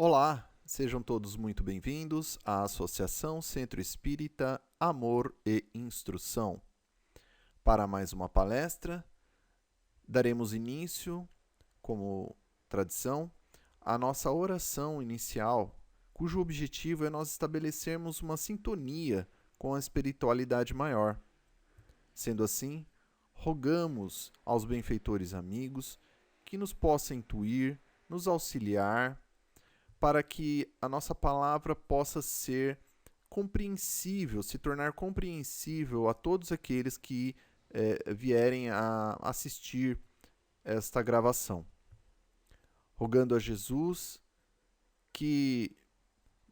Olá, sejam todos muito bem-vindos à Associação Centro Espírita Amor e Instrução. Para mais uma palestra, daremos início, como tradição, à nossa oração inicial, cujo objetivo é nós estabelecermos uma sintonia com a espiritualidade maior. Sendo assim, rogamos aos benfeitores amigos que nos possam intuir, nos auxiliar, para que a nossa palavra possa ser compreensível, se tornar compreensível a todos aqueles que vierem a assistir esta gravação. Rogando a Jesus que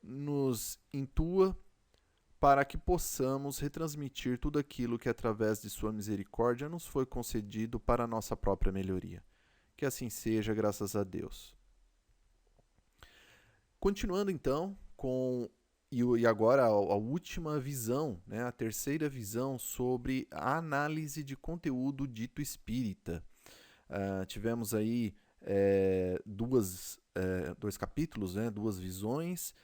nos intua para que possamos retransmitir tudo aquilo que através de sua misericórdia nos foi concedido para a nossa própria melhoria. Que assim seja, graças a Deus. Continuando então e agora a última visão, né, a terceira visão sobre a análise de conteúdo dito espírita. Tivemos aí dois capítulos, né, duas visões,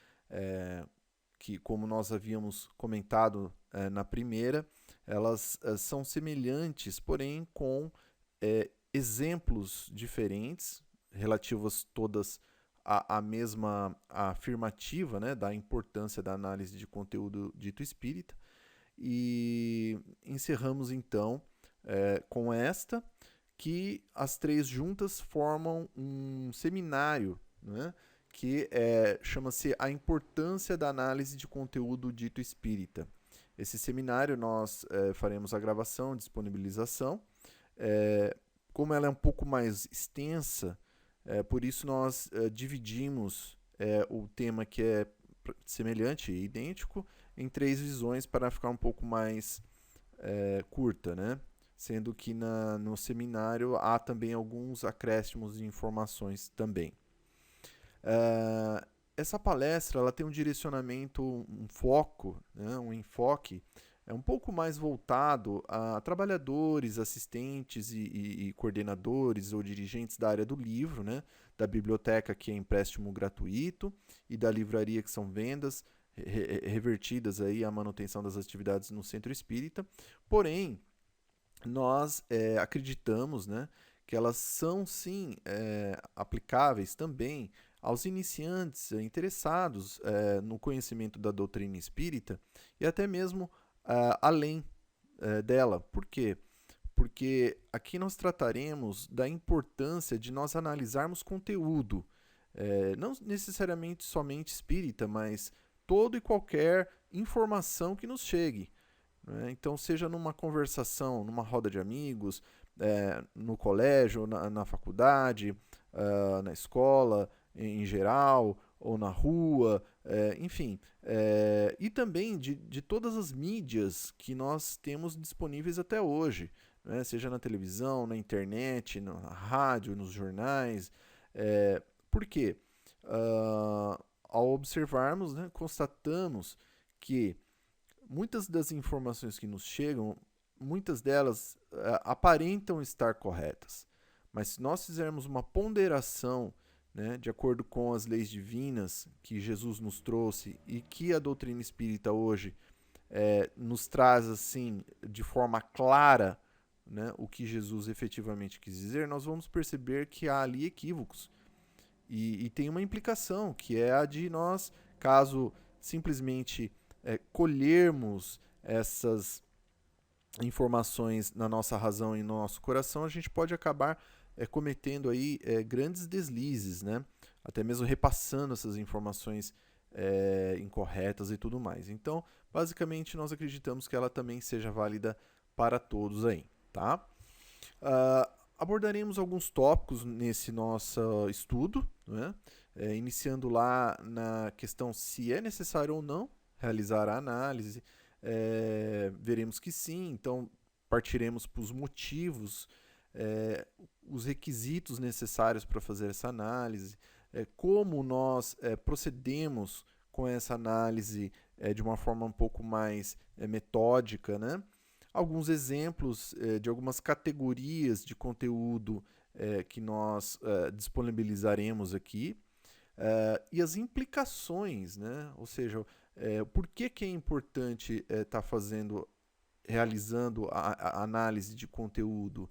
que, como nós havíamos comentado na primeira, elas são semelhantes, porém com exemplos diferentes, relativas todas a mesma afirmativa, né, da importância da análise de conteúdo dito espírita. E encerramos então com esta, que as três juntas formam um seminário, né, que chama-se A Importância da Análise de Conteúdo Dito Espírita. Esse seminário nós faremos a gravação, disponibilização. Como ela é um pouco mais extensa, por isso nós dividimos o tema, que é semelhante e idêntico, em três visões para ficar um pouco mais curta, né? Sendo que no seminário há também alguns acréscimos de informações também. Essa palestra ela tem um direcionamento, um foco, né, um enfoque um pouco mais voltado a trabalhadores, assistentes e coordenadores ou dirigentes da área do livro, né, da biblioteca, que é empréstimo gratuito, e da livraria, que são vendas revertidas aí à manutenção das atividades no centro espírita. Porém, nós acreditamos, né, que elas são sim aplicáveis também aos iniciantes interessados no conhecimento da doutrina espírita e até mesmo além dela. Por quê? Porque aqui nós trataremos da importância de nós analisarmos conteúdo, não necessariamente somente espírita, mas toda e qualquer informação que nos chegue. Então, seja numa conversação, numa roda de amigos, no colégio, na faculdade, na escola em geral, ou na rua, enfim. E também de todas as mídias que nós temos disponíveis até hoje, né? Seja na televisão, na internet, na rádio, nos jornais. Por quê? Ao observarmos, né, constatamos que muitas das informações que nos chegam, muitas delas aparentam estar corretas. Mas se nós fizermos uma ponderação, né, de acordo com as leis divinas que Jesus nos trouxe e que a doutrina espírita hoje nos traz assim de forma clara, né, o que Jesus efetivamente quis dizer, nós vamos perceber que há ali equívocos. E tem uma implicação, que é a de nós, caso simplesmente colhermos essas informações na nossa razão e no nosso coração, a gente pode acabar cometendo aí grandes deslizes, né? Até mesmo repassando essas informações incorretas e tudo mais. Então, basicamente, nós acreditamos que ela também seja válida para todos aí, tá? Abordaremos alguns tópicos nesse nosso estudo, né? Iniciando lá na questão se é necessário ou não realizar a análise. Veremos que sim, então partiremos para os motivos, os requisitos necessários para fazer essa análise, como nós procedemos com essa análise de uma forma um pouco mais metódica, né? Alguns exemplos de algumas categorias de conteúdo que nós disponibilizaremos aqui. e as implicações, né? Ou seja, por que é importante estar realizando a análise de conteúdo?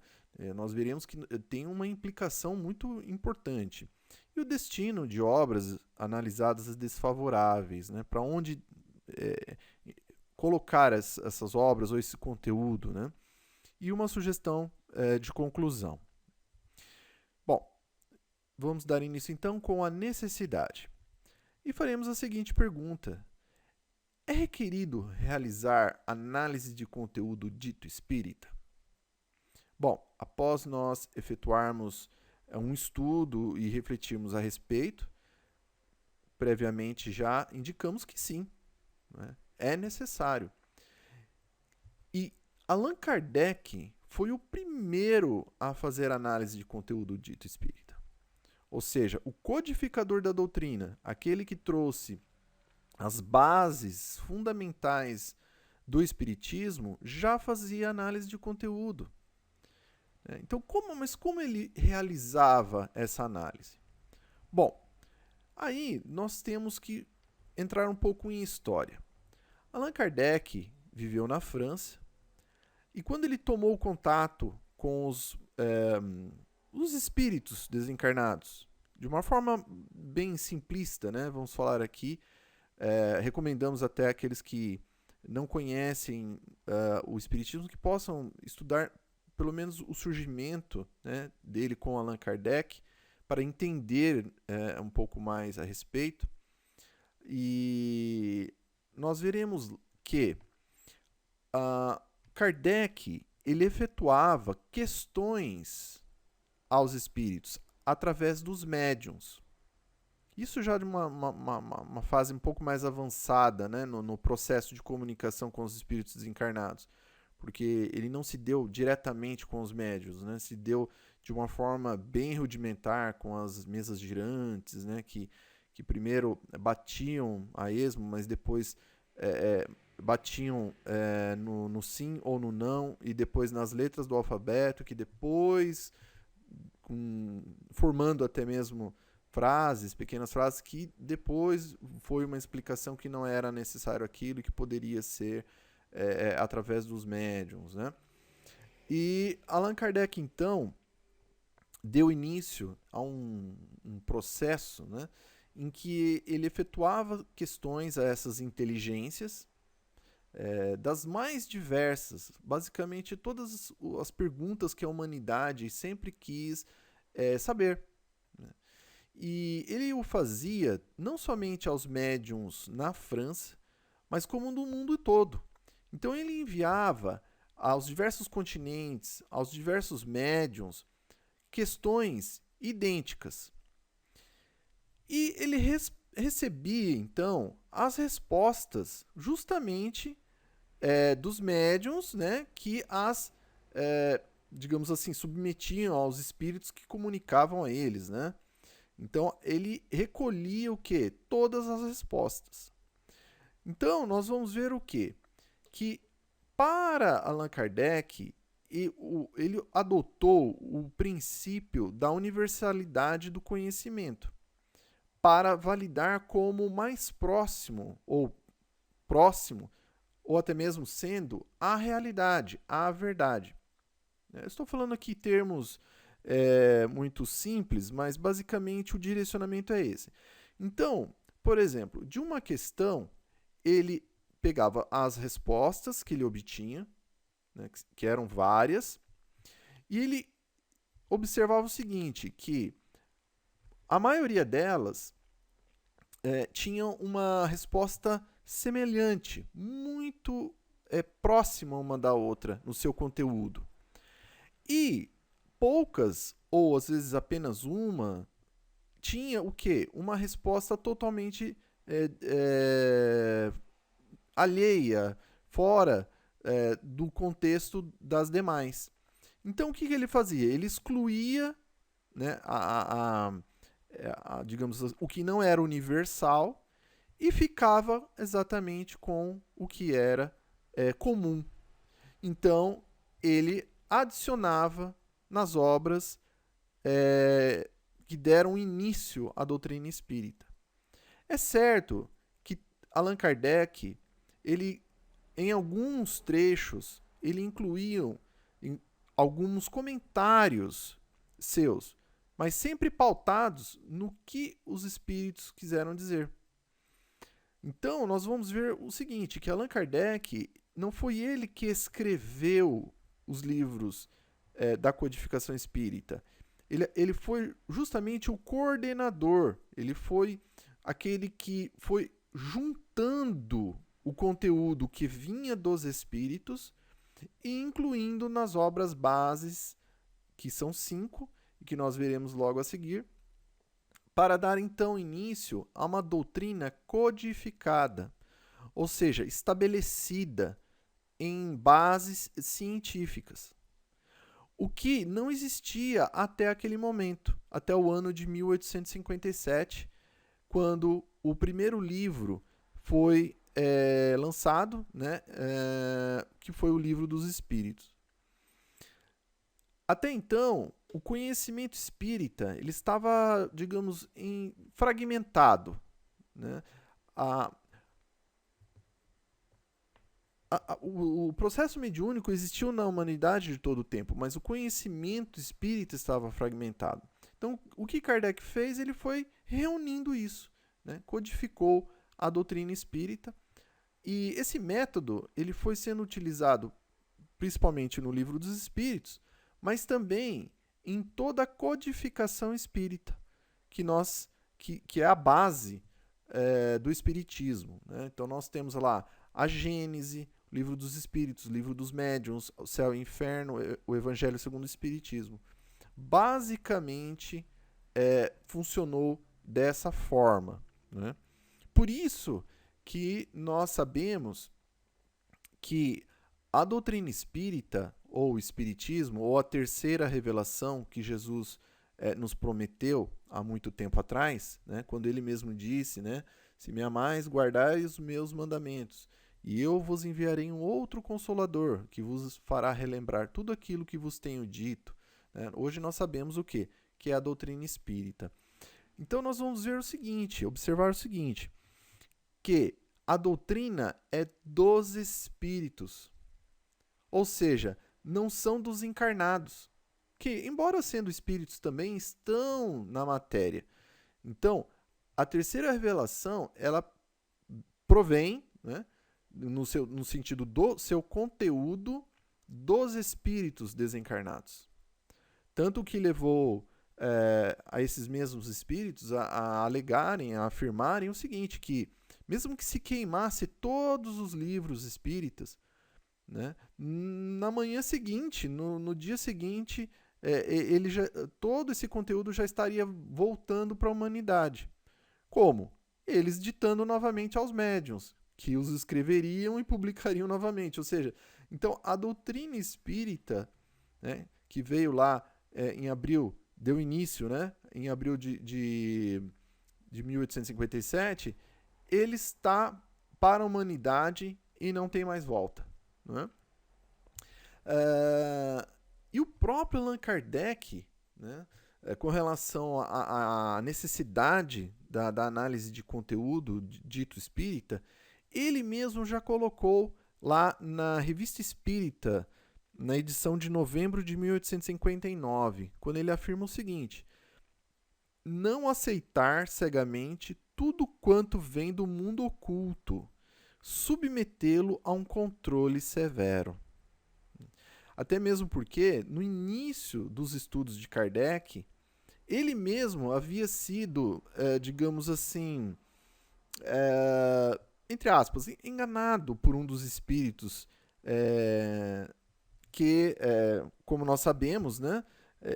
Nós veremos que tem uma implicação muito importante. E o destino de obras analisadas desfavoráveis, né? Para onde colocar essas obras ou esse conteúdo, né? E uma sugestão de conclusão. Bom, vamos dar início então com a necessidade. E faremos a seguinte pergunta: é requerido realizar análise de conteúdo dito espírita? Bom, após nós efetuarmos um estudo e refletirmos a respeito, previamente já indicamos que sim, né? É necessário. E Allan Kardec foi o primeiro a fazer análise de conteúdo dito espírita. Ou seja, o codificador da doutrina, aquele que trouxe as bases fundamentais do espiritismo, já fazia análise de conteúdo. Então, como ele realizava essa análise? Bom, aí nós temos que entrar um pouco em história. Allan Kardec viveu na França e quando ele tomou contato com os espíritos desencarnados, de uma forma bem simplista, né? Vamos falar aqui, recomendamos até aqueles que não conhecem o espiritismo que possam estudar pelo menos o surgimento, né, dele com Allan Kardec, para entender um pouco mais a respeito. E nós veremos que Kardec ele efetuava questões aos espíritos através dos médiuns. Isso já de uma fase um pouco mais avançada, né, no processo de comunicação com os espíritos desencarnados. Porque ele não se deu diretamente com os médiuns, né? Se deu de uma forma bem rudimentar com as mesas girantes, né? Que primeiro batiam a esmo, mas depois batiam no sim ou no não, e depois nas letras do alfabeto, que depois, formando até mesmo frases, pequenas frases, que depois foi uma explicação que não era necessário aquilo, que poderia ser através dos médiums, né? E Allan Kardec, então, deu início a um processo, né, em que ele efetuava questões a essas inteligências das mais diversas, basicamente todas as perguntas que a humanidade sempre quis saber. Né? E ele o fazia não somente aos médiums na França, mas como no mundo todo. Então ele enviava aos diversos continentes, aos diversos médiums, questões idênticas. E ele recebia, então, as respostas justamente dos médiums, né, que digamos assim, submetiam aos espíritos que comunicavam a eles, né? Então ele recolhia o quê? Todas as respostas. Então nós vamos ver o quê? Que para Allan Kardec, ele adotou o princípio da universalidade do conhecimento para validar como mais próximo ou até mesmo sendo a realidade, a verdade. Eu estou falando aqui termos muito simples, mas basicamente o direcionamento é esse. Então, por exemplo, de uma questão, ele pegava as respostas que ele obtinha, né, que eram várias, e ele observava o seguinte, que a maioria delas tinham uma resposta semelhante, muito próxima uma da outra no seu conteúdo. E poucas, ou às vezes apenas uma, tinha o quê? Uma resposta totalmente alheia, fora do contexto das demais. Então, o que ele fazia? Ele excluía, né, digamos, o que não era universal e ficava exatamente com o que era comum. Então, ele adicionava nas obras que deram início à doutrina espírita. É certo que Allan Kardec, ele, em alguns trechos, ele incluía alguns comentários seus, mas sempre pautados no que os espíritos quiseram dizer. Então, nós vamos ver o seguinte, que Allan Kardec, não foi ele que escreveu os livros da codificação espírita. Ele foi justamente o coordenador, ele foi aquele que foi juntando o conteúdo que vinha dos espíritos e incluindo nas obras bases, que são 5, e que nós veremos logo a seguir, para dar então início a uma doutrina codificada, ou seja, estabelecida em bases científicas. O que não existia até aquele momento, até o ano de 1857, quando o primeiro livro foi lançado, né, que foi o Livro dos Espíritos. Até então, o conhecimento espírita ele estava, digamos, fragmentado. Né? O processo mediúnico existiu na humanidade de todo o tempo, mas o conhecimento espírita estava fragmentado. Então, o que Kardec fez? Ele foi reunindo isso, né? Codificou a doutrina espírita, e esse método ele foi sendo utilizado principalmente no Livro dos Espíritos, mas também em toda a codificação espírita, que é a base do espiritismo. Né? Então nós temos lá a Gênese, o Livro dos Espíritos, o Livro dos Médiuns, o Céu e o Inferno, o Evangelho segundo o Espiritismo. Basicamente funcionou dessa forma. Né? Por isso que nós sabemos que a doutrina espírita, ou o espiritismo, ou a terceira revelação que Jesus nos prometeu há muito tempo atrás, né, quando ele mesmo disse, né, se me amais, guardai os meus mandamentos, e eu vos enviarei um outro Consolador, que vos fará relembrar tudo aquilo que vos tenho dito. Né? Hoje nós sabemos o quê? Que é a doutrina espírita. Então nós vamos ver o seguinte, observar o seguinte, que a doutrina é dos espíritos, ou seja, não são dos encarnados, que, embora sendo espíritos também, estão na matéria. Então, a terceira revelação, ela provém, né, no sentido do seu conteúdo, dos espíritos desencarnados. Tanto que levou a esses mesmos espíritos a alegarem, a afirmarem o seguinte, que mesmo que se queimasse todos os livros espíritas, né, na manhã seguinte, no dia seguinte, todo esse conteúdo já estaria voltando para a humanidade. Como? Eles ditando novamente aos médiuns, que os escreveriam e publicariam novamente. Ou seja, então a doutrina espírita, né, que veio lá em abril, deu início, né, em abril de 1857, ele está para a humanidade e não tem mais volta. Né? E o próprio Allan Kardec, né, com relação à necessidade da análise de conteúdo dito espírita, ele mesmo já colocou lá na Revista Espírita, na edição de novembro de 1859, quando ele afirma o seguinte: não aceitar cegamente tudo quanto vem do mundo oculto, submetê-lo a um controle severo. Até mesmo porque, no início dos estudos de Kardec, ele mesmo havia sido, digamos assim, entre aspas, enganado por um dos espíritos que, como nós sabemos, né,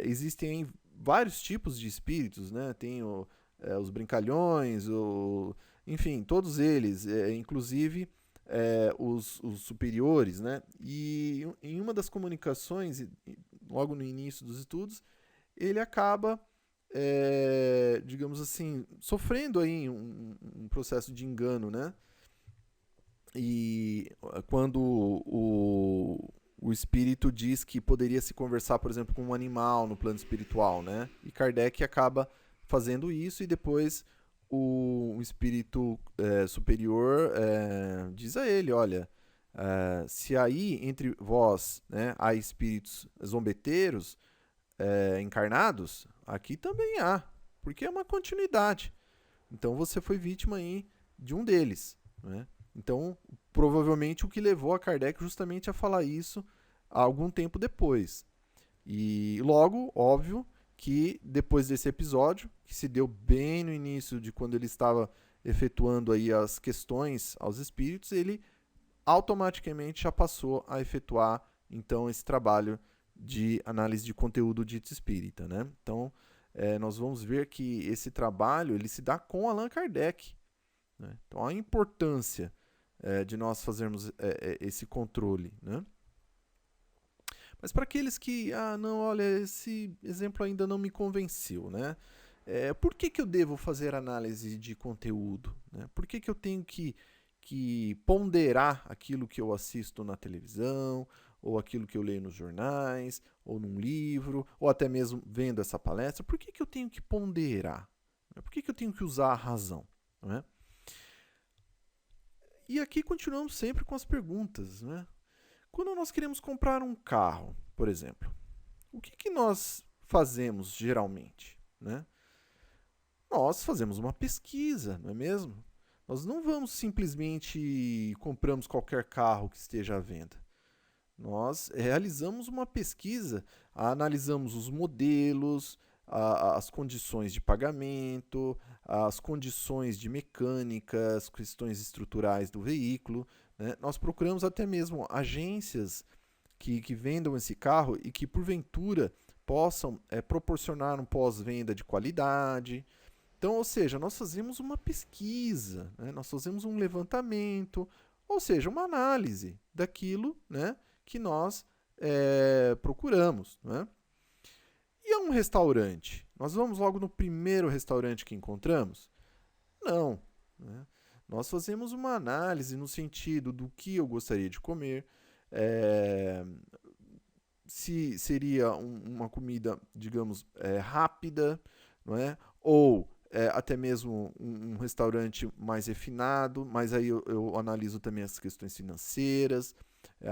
existem vários tipos de espíritos, né? Tem os brincalhões, enfim, todos eles, inclusive os superiores, né? E em uma das comunicações, logo no início dos estudos, ele acaba, digamos assim, sofrendo aí um processo de engano, né? E quando o espírito diz que poderia se conversar, por exemplo, com um animal no plano espiritual, né? E Kardec acaba fazendo isso e depois o espírito superior diz a ele, olha, se aí entre vós, né, há espíritos zombeteiros encarnados, aqui também há, porque é uma continuidade. Então você foi vítima aí de um deles, né? Então, provavelmente o que levou a Kardec justamente a falar isso algum tempo depois. E logo, óbvio, que depois desse episódio, que se deu bem no início de quando ele estava efetuando aí as questões aos espíritos, ele automaticamente já passou a efetuar então esse trabalho de análise de conteúdo dito espírita, né? Então, nós vamos ver que esse trabalho ele se dá com Allan Kardec, né? Então, a importância de nós fazermos esse controle, né? Mas para aqueles que, não, olha, esse exemplo ainda não me convenceu, né? Por que eu devo fazer análise de conteúdo? Né? Por que eu tenho que ponderar aquilo que eu assisto na televisão, ou aquilo que eu leio nos jornais, ou num livro, ou até mesmo vendo essa palestra? Por que eu tenho que ponderar? Por que eu tenho que usar a razão? Né? E aqui continuamos sempre com as perguntas, né? Quando nós queremos comprar um carro, por exemplo, o que nós fazemos geralmente, né? Nós fazemos uma pesquisa, não é mesmo? Nós não vamos simplesmente compramos qualquer carro que esteja à venda. Nós realizamos uma pesquisa, analisamos os modelos, as condições de pagamento, as condições de mecânica, as questões estruturais do veículo, né? Nós procuramos até mesmo agências que vendam esse carro e que, porventura, possam proporcionar um pós-venda de qualidade. Então, ou seja, nós fazemos uma pesquisa, né? Nós fazemos um levantamento, ou seja, uma análise daquilo, né, que nós procuramos. Né? E é um restaurante? Nós vamos logo no primeiro restaurante que encontramos? Não. Né? Nós fazemos uma análise no sentido do que eu gostaria de comer, se seria uma comida, digamos, rápida, não é? Ou até mesmo um restaurante mais refinado, mas aí eu analiso também as questões financeiras,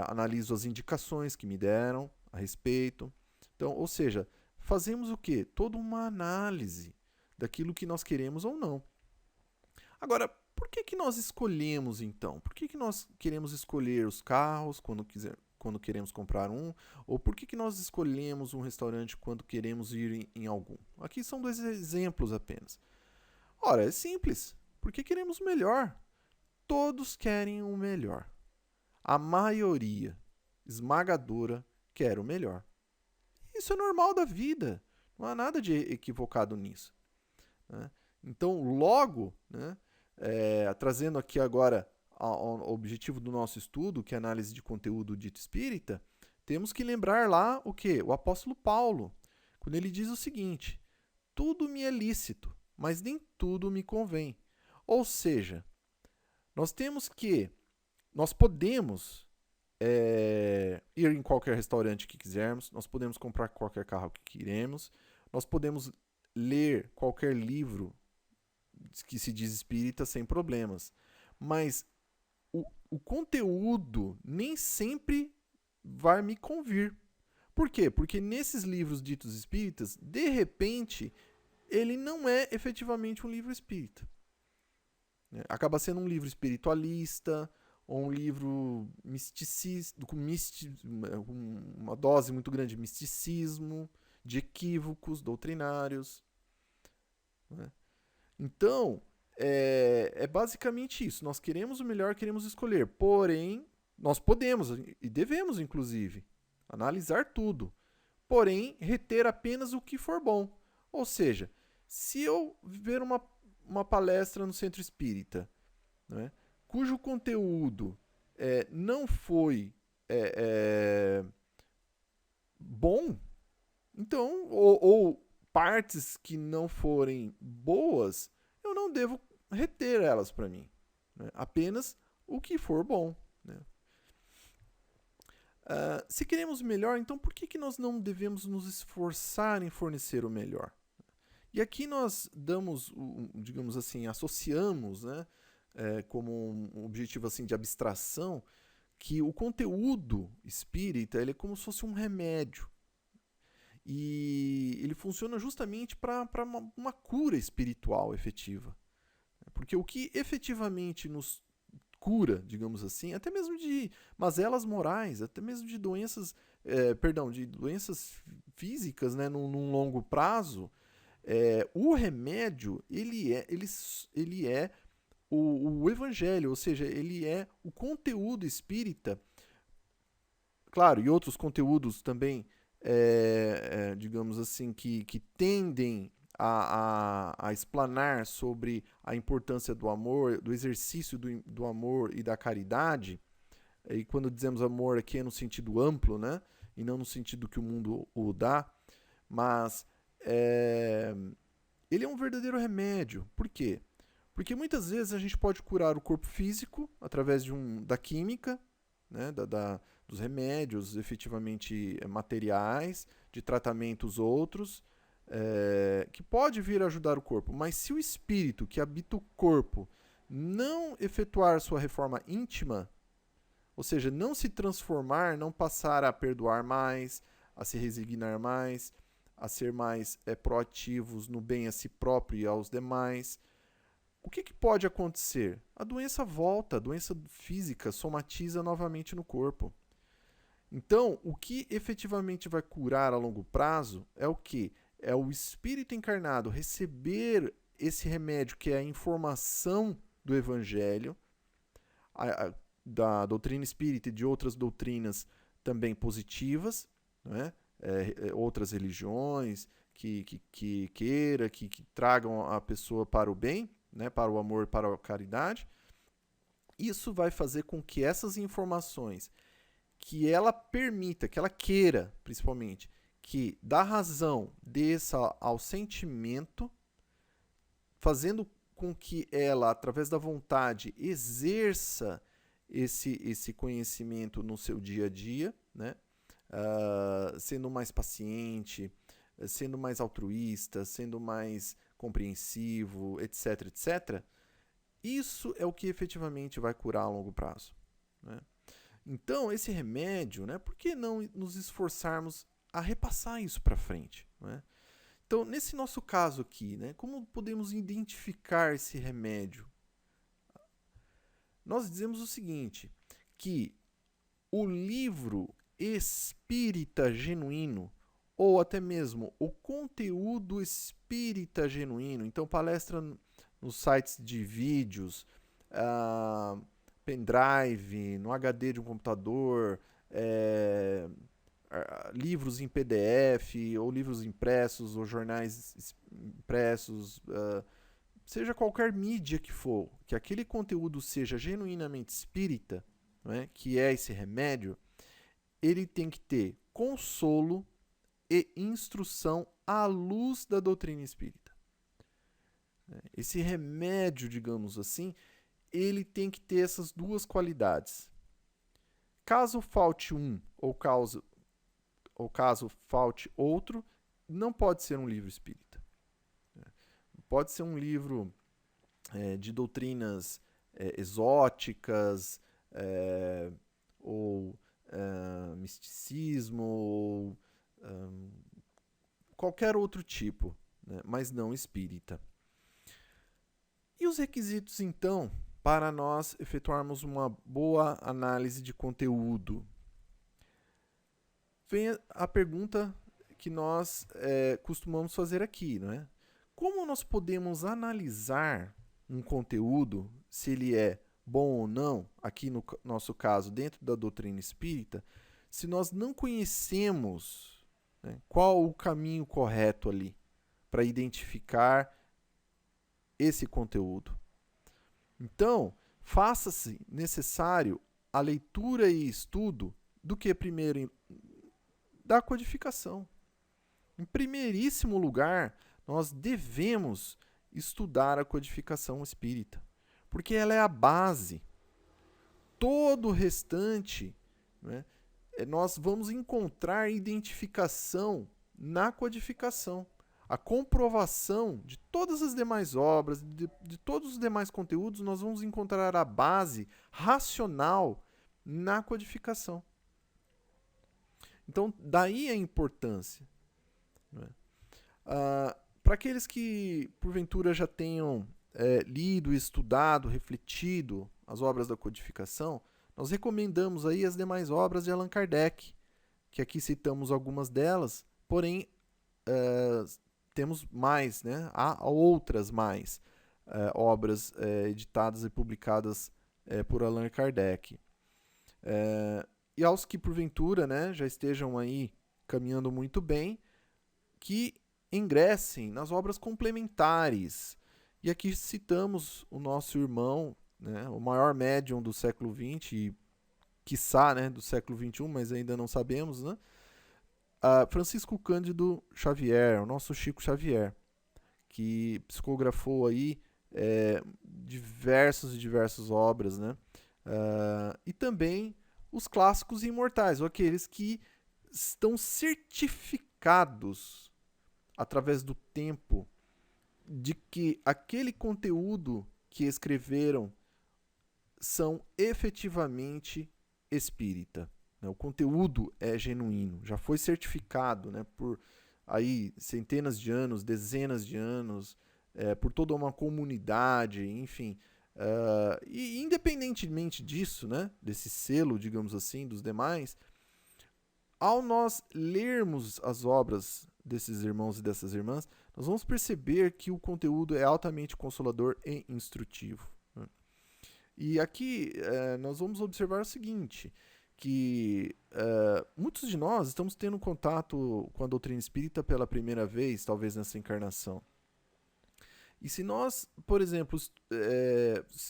analiso as indicações que me deram a respeito. Então, ou seja, fazemos o quê? Toda uma análise daquilo que nós queremos ou não. Agora, por que nós escolhemos então? Por que nós queremos escolher os carros quando queremos comprar um? Ou por que nós escolhemos um restaurante quando queremos ir em algum? Aqui são 2 exemplos apenas. Ora, é simples. Porque queremos o melhor. Todos querem o melhor. A maioria esmagadora quer o melhor. Isso é normal da vida. Não há nada de equivocado nisso. Né? Então, logo, né, trazendo aqui agora ao objetivo do nosso estudo, que é a análise de conteúdo dito espírita, temos que lembrar lá o quê? O apóstolo Paulo, quando ele diz o seguinte: tudo me é lícito, mas nem tudo me convém. Ou seja, nós podemos ir em qualquer restaurante que quisermos, nós podemos comprar qualquer carro que queremos, nós podemos ler qualquer livro que se diz espírita sem problemas. Mas o conteúdo nem sempre vai me convir. Por quê? Porque nesses livros ditos espíritas, de repente, ele não é efetivamente um livro espírita. Acaba sendo um livro espiritualista, ou um livro misticista, com uma dose muito grande de misticismo, de equívocos doutrinários. Né? Então, é basicamente isso. Nós queremos o melhor, queremos escolher. Porém, nós podemos, e devemos, inclusive, analisar tudo. Porém, reter apenas o que for bom. Ou seja, se eu ver uma palestra no centro espírita, né, cujo conteúdo não foi bom, então, ou partes que não forem boas, eu não devo reter elas para mim. Né? Apenas o que for bom. Né? Se queremos melhor, então por que nós não devemos nos esforçar em fornecer o melhor? E aqui nós damos, digamos assim, associamos, né, como um objetivo assim de abstração, que o conteúdo espírita ele é como se fosse um remédio. E ele funciona justamente para uma cura espiritual efetiva. Porque o que efetivamente nos cura, digamos assim, até mesmo de mazelas morais, até mesmo de doenças, de doenças físicas, né, num longo prazo, o remédio ele é o evangelho, ou seja, ele é o conteúdo espírita, claro, e outros conteúdos também, digamos assim, que tendem a explanar sobre a importância do amor, do exercício do amor e da caridade. E quando dizemos amor aqui é no sentido amplo, né? E não no sentido que o mundo o dá, mas ele é um verdadeiro remédio. Por quê? Porque muitas vezes a gente pode curar o corpo físico através da química, né? Dos remédios efetivamente materiais, de tratamentos outros, que pode vir a ajudar o corpo. Mas se o espírito que habita o corpo não efetuar sua reforma íntima, ou seja, não se transformar, não passar a perdoar mais, a se resignar mais, a ser mais proativos no bem a si próprio e aos demais, o que pode acontecer? A doença volta, a doença física somatiza novamente no corpo. Então, o que efetivamente vai curar a longo prazo é o quê? É o espírito encarnado receber esse remédio, que é a informação do evangelho, da doutrina espírita e de outras doutrinas também positivas, né? Outras religiões que tragam a pessoa para o bem, né? Para o amor, para a caridade. Isso vai fazer com que essas informações, que ela permita, que ela queira, principalmente, que dá razão desça ao sentimento, fazendo com que ela, através da vontade, exerça esse conhecimento no seu dia a dia, né? Sendo mais paciente, sendo mais altruísta, sendo mais compreensivo, etc, etc. Isso é o que efetivamente vai curar a longo prazo, né? Então, esse remédio, né, por que não nos esforçarmos a repassar isso para frente, né? Então, nesse nosso caso aqui, né, como podemos identificar esse remédio? Nós dizemos o seguinte, que o livro espírita genuíno, ou até mesmo o conteúdo espírita genuíno, então palestra nos sites de vídeos, pendrive, no HD de um computador, livros em PDF, ou livros impressos, ou jornais impressos, seja qualquer mídia que for, que aquele conteúdo seja genuinamente espírita, não é? Que é esse remédio, ele tem que ter consolo e instrução à luz da doutrina espírita. Esse remédio, digamos assim, ele tem que ter essas duas qualidades. Caso falte um ou caso falte outro, não pode ser um livro espírita. Pode ser um livro de doutrinas exóticas, ou misticismo, ou qualquer outro tipo, né? Mas não espírita. E os requisitos, então, para nós efetuarmos uma boa análise de conteúdo? Vem a pergunta que nós costumamos fazer aqui, não é? Como nós podemos analisar um conteúdo, se ele é bom ou não, aqui no nosso caso, dentro da doutrina espírita, se nós não conhecemos, né, qual o caminho correto ali para identificar esse conteúdo? Então, faça-se necessário a leitura e estudo do que primeiro da codificação. Em primeiríssimo lugar, nós devemos estudar a codificação espírita, porque ela é a base. Todo o restante, né, nós vamos encontrar identificação na codificação. A comprovação de todas as demais obras, de todos os demais conteúdos, nós vamos encontrar a base racional na codificação. Então, daí a importância. Né? Para aqueles que, porventura, já tenham lido, estudado, refletido as obras da codificação, nós recomendamos aí as demais obras de Allan Kardec, que aqui citamos algumas delas, porém temos mais, né? Há outras mais obras editadas e publicadas por Allan Kardec. E aos que porventura, né, já estejam aí caminhando muito bem, que ingressem nas obras complementares. E aqui citamos o nosso irmão, né, o maior médium do século XX, e quiçá, né, do século XXI, mas ainda não sabemos, né? Francisco Cândido Xavier, o nosso Chico Xavier, que psicografou aí diversas obras, né? E também os clássicos imortais, ou aqueles que estão certificados através do tempo de que aquele conteúdo que escreveram são efetivamente espírita. O conteúdo é genuíno, já foi certificado, né, por aí centenas de anos, dezenas de anos, por toda uma comunidade, enfim. E independentemente disso, né, desse selo, digamos assim, dos demais, ao nós lermos as obras desses irmãos e dessas irmãs, nós vamos perceber que o conteúdo é altamente consolador e instrutivo. Né? E aqui nós vamos observar o seguinte, que muitos de nós estamos tendo contato com a doutrina espírita pela primeira vez, talvez nessa encarnação. E se nós, por exemplo,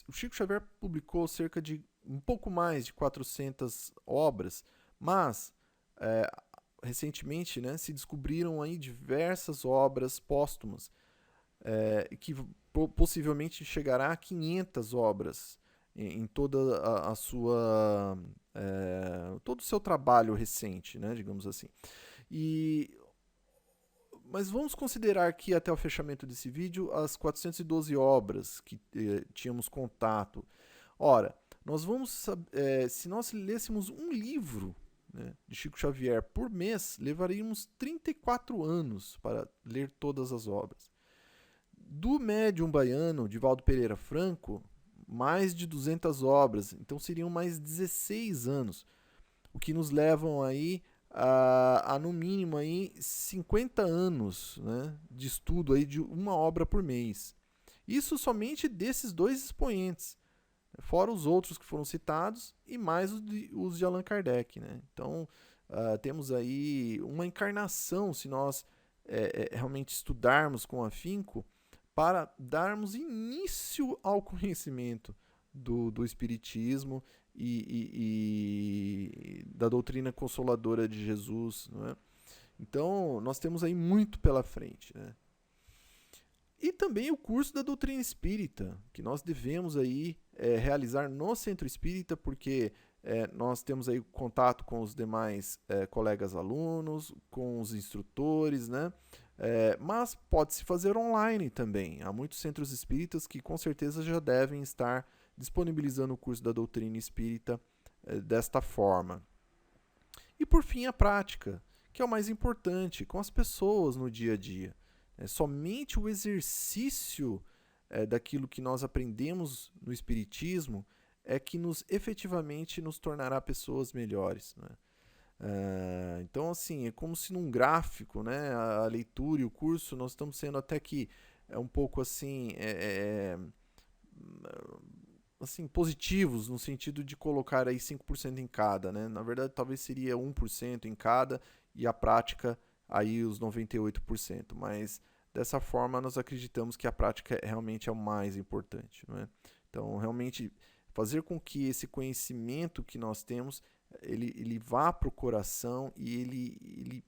o Chico Xavier publicou cerca de um pouco mais de 400 obras, mas recentemente, né, se descobriram aí diversas obras póstumas, que possivelmente chegará a 500 obras em toda a sua todo o seu trabalho recente, né, digamos assim. Mas vamos considerar que até o fechamento desse vídeo as 412 obras que tínhamos contato. Ora, nós vamos se nós lêssemos um livro, né, de Chico Xavier por mês, levaríamos 34 anos para ler todas as obras. Do médium baiano, Divaldo Pereira Franco, mais de 200 obras, então seriam mais 16 anos, o que nos levam aí a no mínimo aí 50 anos, né, de estudo aí de uma obra por mês. Isso somente desses dois expoentes, fora os outros que foram citados e mais os de Allan Kardec. Né? Então, temos aí uma encarnação, se nós realmente estudarmos com afinco, para darmos início ao conhecimento do Espiritismo e da doutrina consoladora de Jesus. Não é? Então, nós temos aí muito pela frente. Né? E também o curso da doutrina espírita, que nós devemos aí realizar no Centro Espírita, porque nós temos aí contato com os demais colegas alunos, com os instrutores, né? Mas pode-se fazer online também. Há muitos centros espíritas que com certeza já devem estar disponibilizando o curso da doutrina espírita desta forma. E por fim a prática, que é o mais importante, com as pessoas no dia a dia. Somente o exercício daquilo que nós aprendemos no Espiritismo é que efetivamente nos tornará pessoas melhores. Né? Então, assim, é como se num gráfico, né, a leitura e o curso, nós estamos sendo até que um pouco assim, assim, positivos, no sentido de colocar aí 5% em cada. Né? Na verdade, talvez seria 1% em cada e a prática aí os 98%. Mas dessa forma, nós acreditamos que a prática realmente é o mais importante. Não é? Então, realmente, fazer com que esse conhecimento que nós temos ele vá para o coração e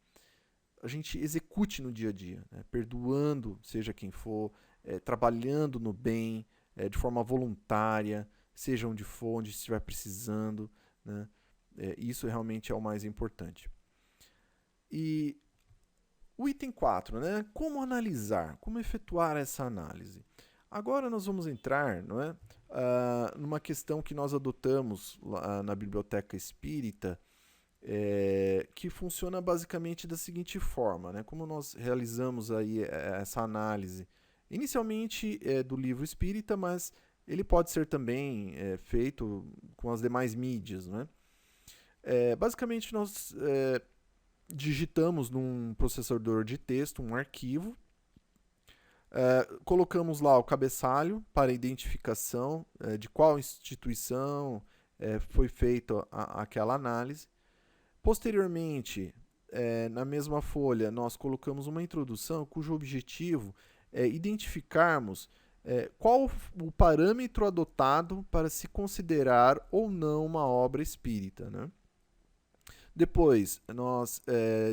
a gente execute no dia a dia, né? Perdoando, seja quem for, trabalhando no bem, de forma voluntária, seja onde for, onde estiver precisando. Né? Isso realmente é o mais importante. E o item 4, né? Como analisar? Como efetuar essa análise? Agora nós vamos entrar, não é, numa questão que nós adotamos lá na Biblioteca Espírita, que funciona basicamente da seguinte forma, né? Como nós realizamos aí essa análise, inicialmente do livro espírita, mas ele pode ser também feito com as demais mídias, né? Basicamente nós digitamos num processador de texto um arquivo, colocamos lá o cabeçalho para identificação de qual instituição foi feita aquela análise. Posteriormente, na mesma folha, nós colocamos uma introdução cujo objetivo é identificarmos qual o parâmetro adotado para se considerar ou não uma obra espírita, né? Depois, nós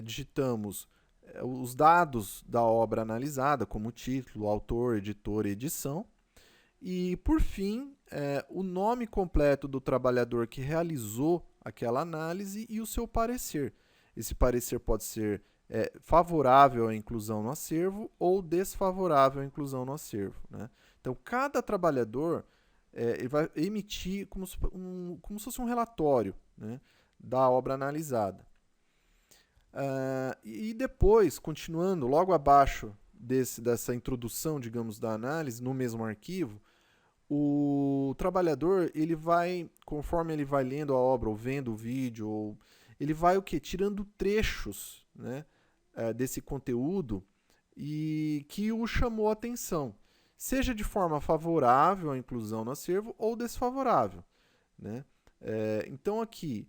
digitamos os dados da obra analisada, como título, autor, editor e edição. E, por fim, o nome completo do trabalhador que realizou aquela análise e o seu parecer. Esse parecer pode ser favorável à inclusão no acervo ou desfavorável à inclusão no acervo, né? Então, cada trabalhador ele vai emitir como se fosse um relatório, né, da obra analisada. E depois, continuando, logo abaixo dessa introdução, digamos, da análise, no mesmo arquivo, o trabalhador, ele vai, conforme ele vai lendo a obra, ou vendo o vídeo, ele vai o quê? Tirando trechos, né, desse conteúdo e que o chamou a atenção, seja de forma favorável à inclusão no acervo ou desfavorável, né? Então aqui,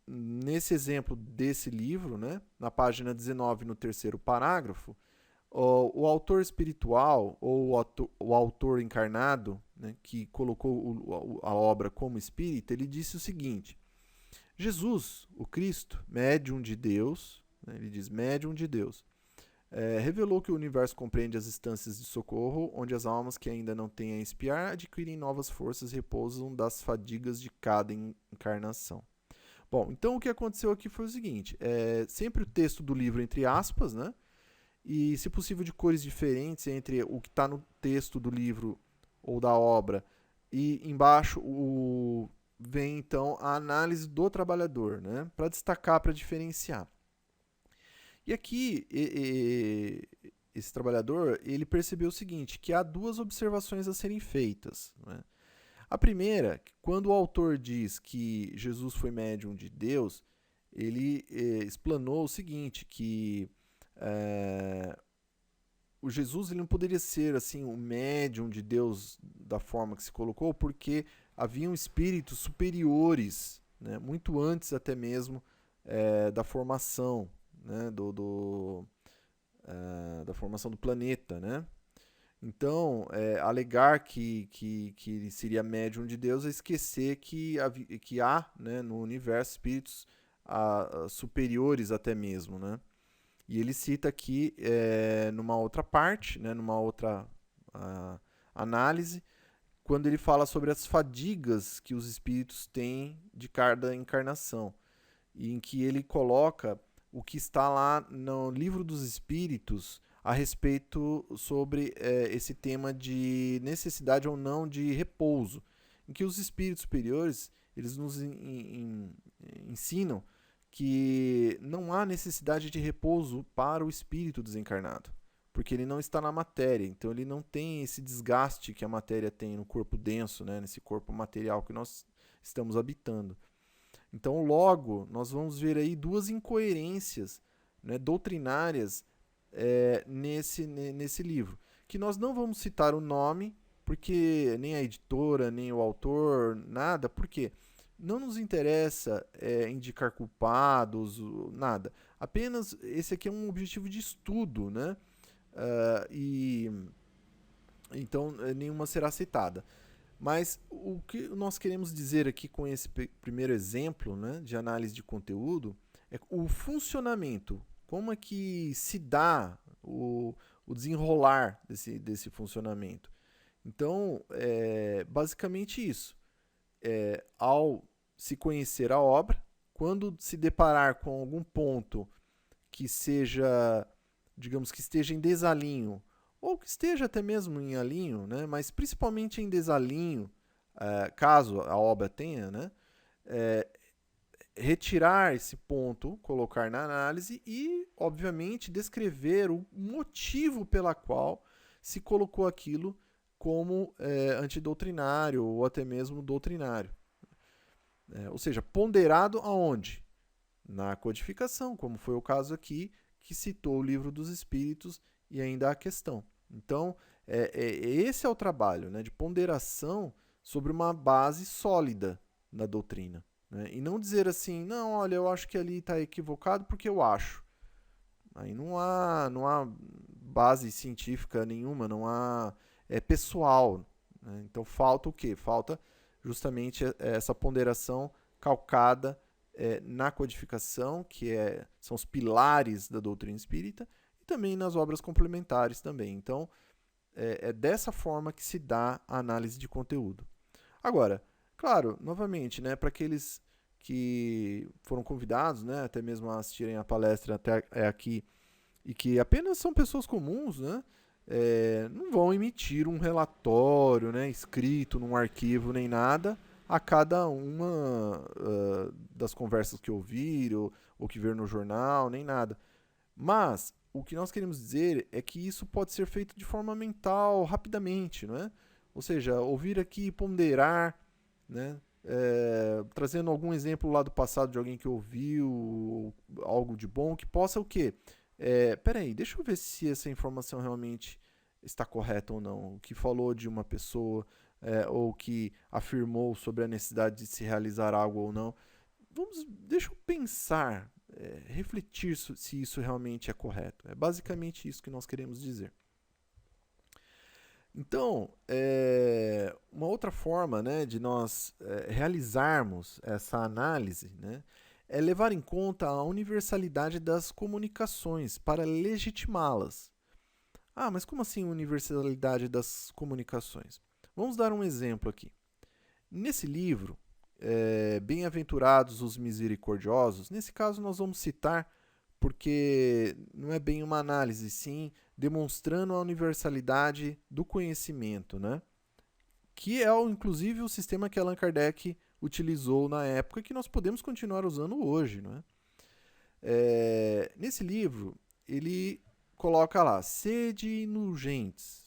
nesse exemplo desse livro, né, na página 19, no terceiro parágrafo, o autor espiritual ou o autor encarnado, né, que colocou a obra como espírita, ele disse o seguinte: Jesus, o Cristo, médium de Deus, né, ele diz médium de Deus, revelou que o universo compreende as instâncias de socorro, onde as almas que ainda não têm a expiar adquirem novas forças e repousam das fadigas de cada encarnação. Bom, então o que aconteceu aqui foi o seguinte: sempre o texto do livro entre aspas, né? E, se possível, de cores diferentes entre o que está no texto do livro ou da obra e embaixo vem então a análise do trabalhador, né? Para destacar, para diferenciar. E aqui esse trabalhador ele percebeu o seguinte, que há duas observações a serem feitas, né? A primeira, quando o autor diz que Jesus foi médium de Deus, ele explanou o seguinte, que o Jesus ele não poderia ser assim o médium de Deus da forma que se colocou, porque haviam espíritos superiores, né, muito antes até mesmo da formação, né, da formação do planeta, né? Então, alegar que ele seria médium de Deus é esquecer que há, né, no universo espíritos superiores até mesmo, né? E ele cita aqui, numa outra parte, né, numa outra análise, quando ele fala sobre as fadigas que os espíritos têm de cada encarnação, e em que ele coloca o que está lá no Livro dos Espíritos a respeito sobre esse tema de necessidade ou não de repouso, em que os espíritos superiores eles nos ensinam que não há necessidade de repouso para o espírito desencarnado, porque ele não está na matéria, então ele não tem esse desgaste que a matéria tem no corpo denso, né, nesse corpo material que nós estamos habitando. Então, logo, nós vamos ver aí duas incoerências, né, doutrinárias nesse livro, que nós não vamos citar o nome, porque nem a editora, nem o autor, nada, porque não nos interessa indicar culpados, nada. Apenas esse aqui é um objetivo de estudo, né? E então nenhuma será citada. Mas o que nós queremos dizer aqui com esse primeiro exemplo, né, de análise de conteúdo é o funcionamento, como é que se dá o desenrolar desse funcionamento. Então, basicamente isso. Ao se conhecer a obra, quando se deparar com algum ponto que seja, digamos, que esteja em desalinho, ou que esteja até mesmo em alinho, né? Mas principalmente em desalinho, caso a obra tenha, né? Retirar esse ponto, colocar na análise e, obviamente, descrever o motivo pela qual se colocou aquilo como antidoutrinário ou até mesmo doutrinário. Ou seja, ponderado aonde? Na codificação, como foi o caso aqui, que citou o Livro dos Espíritos e ainda a questão. Então, esse é o trabalho, né, de ponderação sobre uma base sólida na doutrina. Né? E não dizer assim, não, olha, eu acho que ali está equivocado porque eu acho. Aí não há base científica nenhuma, não há pessoal. Né? Então falta o quê? Falta justamente essa ponderação calcada na codificação, que são os pilares da doutrina espírita, e também nas obras complementares também. Então é dessa forma que se dá a análise de conteúdo. Agora, claro, novamente, né, para aqueles que foram convidados, né, até mesmo a assistirem a palestra até aqui, e que apenas são pessoas comuns, né, não vão emitir um relatório, né, escrito num arquivo nem nada a cada uma das conversas que ouviram ou que ver no jornal, nem nada. Mas o que nós queremos dizer é que isso pode ser feito de forma mental, rapidamente, não é? Ou seja, ouvir aqui e ponderar, né? Trazendo algum exemplo lá do passado de alguém que ouviu algo de bom, que possa o quê? Peraí, deixa eu ver se essa informação realmente está correta ou não. O que falou de uma pessoa, ou que afirmou sobre a necessidade de se realizar algo ou não. Deixa eu pensar, refletir se isso realmente é correto. É basicamente isso que nós queremos dizer. Então, uma outra forma, né, de nós realizarmos essa análise, né, é levar em conta a universalidade das comunicações para legitimá-las. Ah, mas como assim universalidade das comunicações? Vamos dar um exemplo aqui. Nesse livro, Bem-aventurados os misericordiosos, nesse caso nós vamos citar porque não é bem uma análise, sim demonstrando a universalidade do conhecimento, né? Que é, inclusive, o sistema que Allan Kardec utilizou na época e que nós podemos continuar usando hoje. Né? Nesse livro, ele coloca lá, sede indulgentes.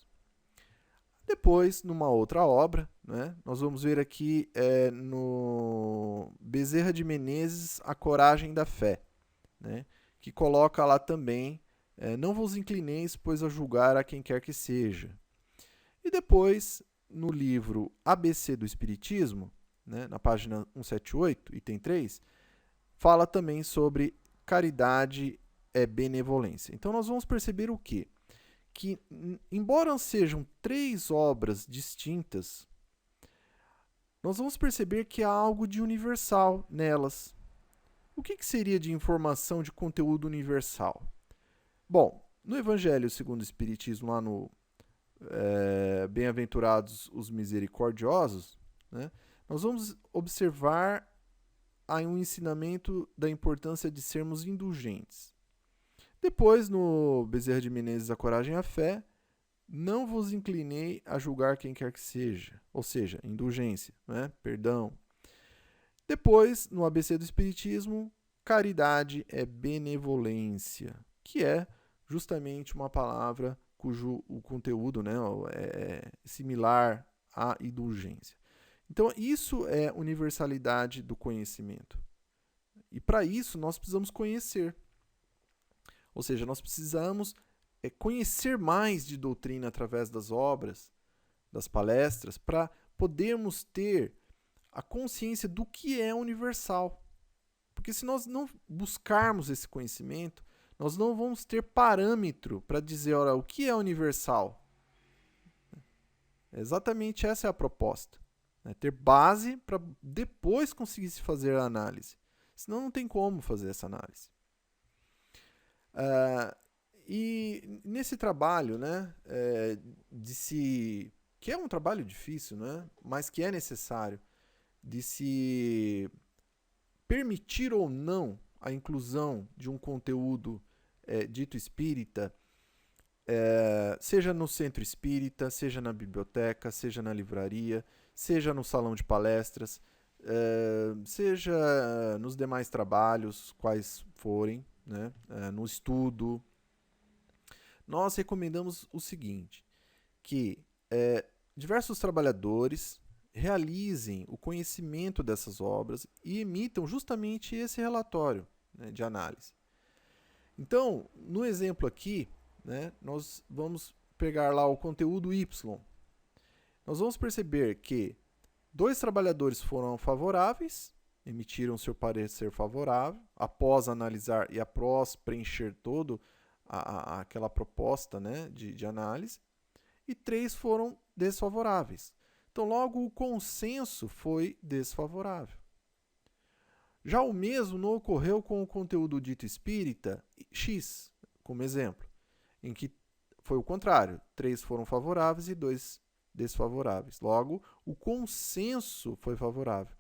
Depois, numa outra obra, né, nós vamos ver aqui no Bezerra de Menezes, A Coragem da Fé, né, que coloca lá também, não vos inclineis, pois a julgar a quem quer que seja. E depois, no livro ABC do Espiritismo, né, na página 178, item 3, fala também sobre caridade e benevolência. Então nós vamos perceber o quê? Que, embora sejam 3 obras distintas, nós vamos perceber que há algo de universal nelas. O que seria de informação de conteúdo universal? Bom, no Evangelho segundo o Espiritismo, lá no Bem-aventurados os misericordiosos, né, nós vamos observar um ensinamento da importância de sermos indulgentes. Depois, no Bezerra de Menezes, A Coragem e a Fé, não vos inclinei a julgar quem quer que seja, ou seja, indulgência, né, perdão. Depois, no ABC do Espiritismo, caridade é benevolência, que é justamente uma palavra cujo o conteúdo, né, é similar à indulgência. Então, isso é universalidade do conhecimento. E para isso, nós precisamos conhecer. Ou seja, nós precisamos conhecer mais de doutrina através das obras, das palestras, para podermos ter a consciência do que é universal. Porque se nós não buscarmos esse conhecimento, nós não vamos ter parâmetro para dizer, olha, o que é universal. Exatamente essa é a proposta. Né? Ter base para depois conseguir se fazer a análise. Senão não tem como fazer essa análise. E nesse trabalho, né, que é um trabalho difícil, né, mas que é necessário, de se permitir ou não a inclusão de um conteúdo dito espírita, seja no centro espírita, seja na biblioteca, seja na livraria, seja no salão de palestras, seja nos demais trabalhos, quais forem, né, no estudo. Nós recomendamos o seguinte, que diversos trabalhadores realizem o conhecimento dessas obras e emitam justamente esse relatório, né, de análise. Então, no exemplo aqui, né, nós vamos pegar lá o conteúdo Y. Nós vamos perceber que 2 trabalhadores foram favoráveis, emitiram seu parecer favorável, após analisar e após preencher todo aquela proposta, né, de análise, e 3 foram desfavoráveis. Então, logo, o consenso foi desfavorável. Já o mesmo não ocorreu com o conteúdo dito espírita X, como exemplo, em que foi o contrário, 3 foram favoráveis e 2 desfavoráveis. Logo, o consenso foi favorável.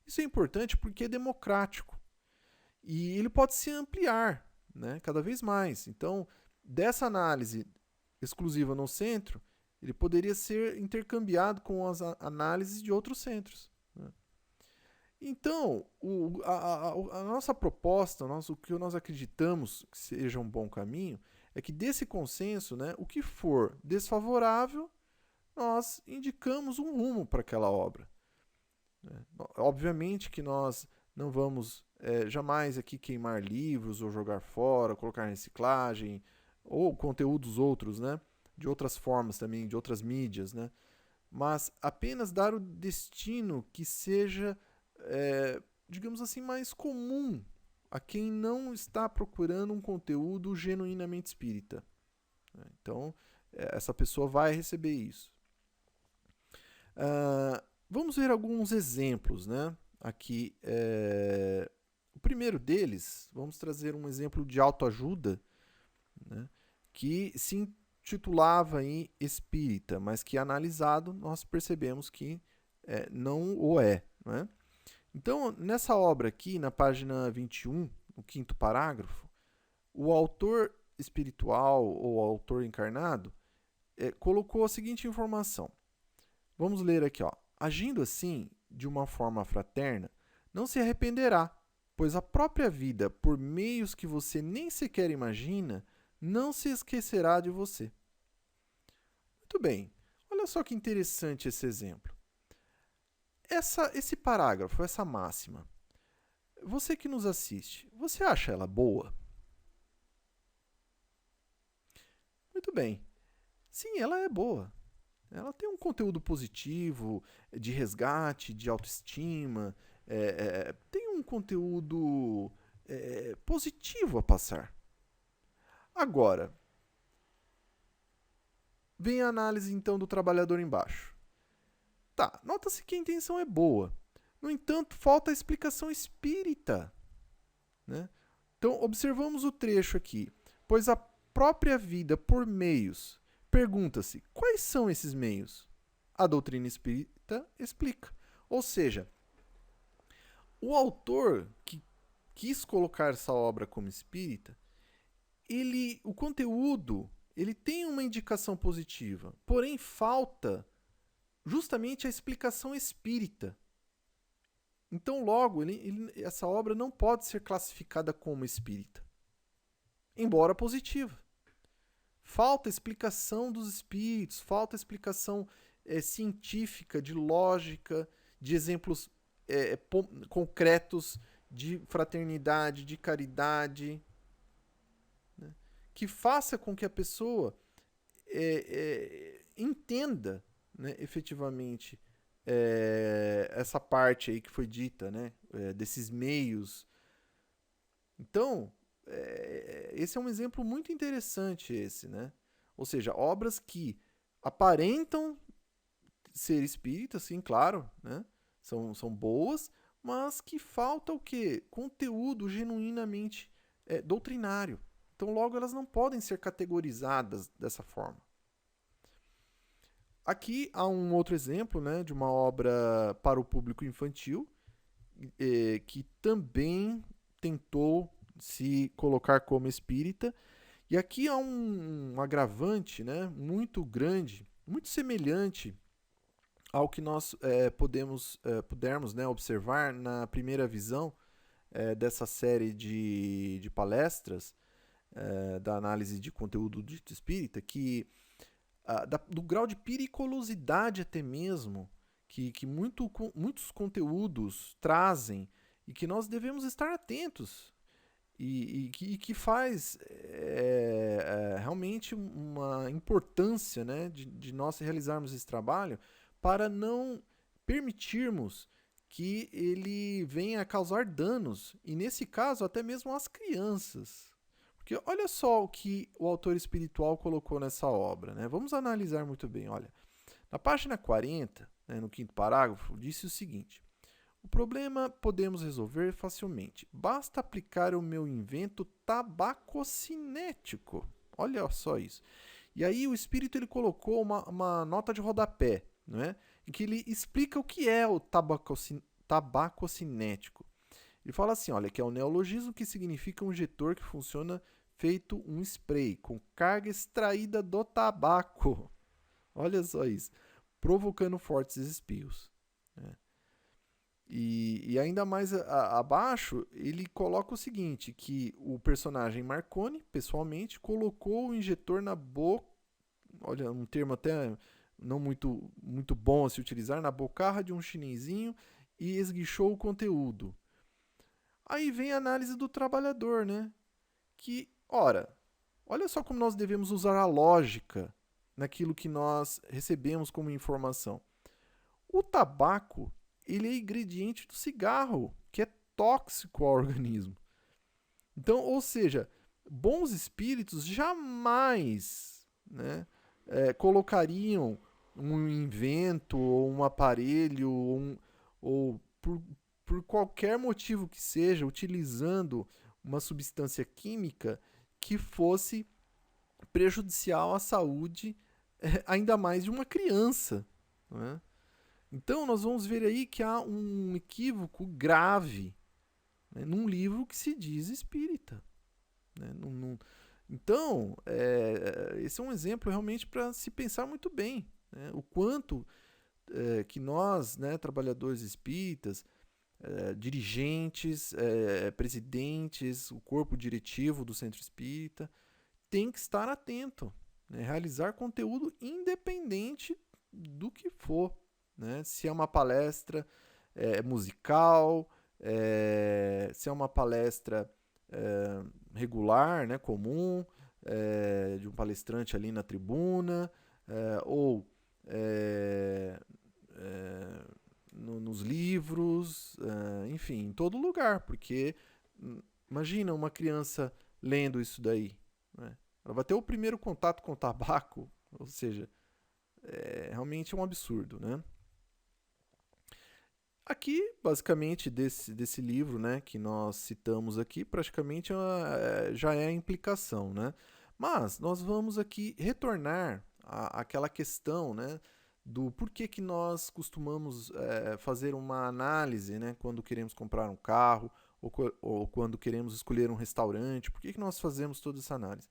Isso é importante porque é democrático e ele pode se ampliar, né, cada vez mais. Então, dessa análise exclusiva no centro, ele poderia ser intercambiado com as análises de outros centros, né? Então, a nossa proposta, o que nós acreditamos que seja um bom caminho, é que desse consenso, né, o que for desfavorável, nós indicamos um rumo para aquela obra, né? Obviamente que nós não vamos jamais aqui queimar livros ou jogar fora, colocar em reciclagem, ou conteúdos outros, né, de outras formas também, de outras mídias, né? Mas apenas dar o destino que seja, digamos assim, mais comum a quem não está procurando um conteúdo genuinamente espírita. Então, essa pessoa vai receber isso. Vamos ver alguns exemplos, né? Aqui, o primeiro deles, vamos trazer um exemplo de autoajuda, né, que se intitulava em espírita, mas que analisado nós percebemos que não o é, né? Então, nessa obra aqui, na página 21, no 5º parágrafo, o autor espiritual ou autor encarnado colocou a seguinte informação. Vamos ler aqui, ó. Agindo assim, de uma forma fraterna, não se arrependerá, pois a própria vida, por meios que você nem sequer imagina, não se esquecerá de você. Muito bem. Olha só que interessante esse exemplo. Esse parágrafo, essa máxima, você que nos assiste, você acha ela boa? Muito bem. Sim, ela é boa. Ela tem um conteúdo positivo, de resgate, de autoestima, tem um conteúdo positivo a passar. Agora, vem a análise então do trabalhador embaixo. Tá, nota-se que a intenção é boa. No entanto, falta a explicação espírita, né? Então, observamos o trecho aqui. Pois a própria vida por meios. Pergunta-se, quais são esses meios? A doutrina espírita explica. Ou seja, o autor que quis colocar essa obra como espírita, o conteúdo, ele tem uma indicação positiva, porém falta justamente a explicação espírita. Então, logo, essa obra não pode ser classificada como espírita, embora positiva. Falta explicação dos espíritos, falta explicação científica, de lógica, de exemplos concretos de fraternidade, de caridade, né, que faça com que a pessoa entenda, né, efetivamente essa parte aí que foi dita, né, desses meios. Então, esse é um exemplo muito interessante esse, né? Ou seja, obras que aparentam ser espíritas, sim, claro, né? São boas, mas que falta o quê? Conteúdo genuinamente doutrinário. Então, logo, elas não podem ser categorizadas dessa forma. Aqui há um outro exemplo, né, de uma obra para o público infantil, que também tentou se colocar como espírita. E aqui há um agravante, né, muito grande, muito semelhante ao que nós pudermos, né, observar na primeira visão dessa série de palestras da análise de conteúdo dito espírita, que do grau de periculosidade até mesmo que muitos conteúdos trazem e que nós devemos estar atentos e que faz realmente uma importância, né, de nós realizarmos esse trabalho para não permitirmos que ele venha a causar danos, e nesse caso até mesmo às crianças. Porque olha só o que o autor espiritual colocou nessa obra, né? Vamos analisar muito bem. Olha, na página 40, né, no quinto parágrafo, disse o seguinte: o problema podemos resolver facilmente. Basta aplicar o meu invento tabacocinético. Olha só isso. E aí o espírito ele colocou uma nota de rodapé, não é? Em que ele explica o que é o tabacocinético. Ele fala assim, olha, que é um neologismo que significa um injetor que funciona feito um spray, com carga extraída do tabaco. Olha só isso. Provocando fortes espirros. Né? E ainda mais abaixo, ele coloca o seguinte, que o personagem Marconi, pessoalmente, colocou o injetor na boca, olha, um termo até não muito bom a se utilizar, na bocarra de um chinesinho e esguichou o conteúdo. Aí vem a análise do trabalhador, né? Que, ora, olha só como nós devemos usar a lógica naquilo que nós recebemos como informação. O tabaco, ele é ingrediente do cigarro, que é tóxico ao organismo. Então, ou seja, bons espíritos jamais, né, colocariam um invento ou um aparelho ou por qualquer motivo que seja, utilizando uma substância química que fosse prejudicial à saúde, ainda mais de uma criança. Né? Então, nós vamos ver aí que há um equívoco grave, né, num livro que se diz espírita. Né? Então, esse é um exemplo realmente para se pensar muito bem. Né? O quanto que nós, né, trabalhadores espíritas, dirigentes, presidentes, o corpo diretivo do centro espírita, tem que estar atento, né? Realizar conteúdo independente do que for. Né? Se é uma palestra musical, se é uma palestra regular, né, comum, de um palestrante ali na tribuna, ou nos livros, enfim, em todo lugar, porque imagina uma criança lendo isso daí, né? Ela vai ter o primeiro contato com o tabaco, ou seja, realmente é um absurdo, né? Aqui, basicamente, desse livro, né, que nós citamos aqui, praticamente já é a implicação, né? Mas nós vamos aqui retornar àquela questão, né, do porquê que nós costumamos fazer uma análise, né, quando queremos comprar um carro ou quando queremos escolher um restaurante, por que nós fazemos toda essa análise?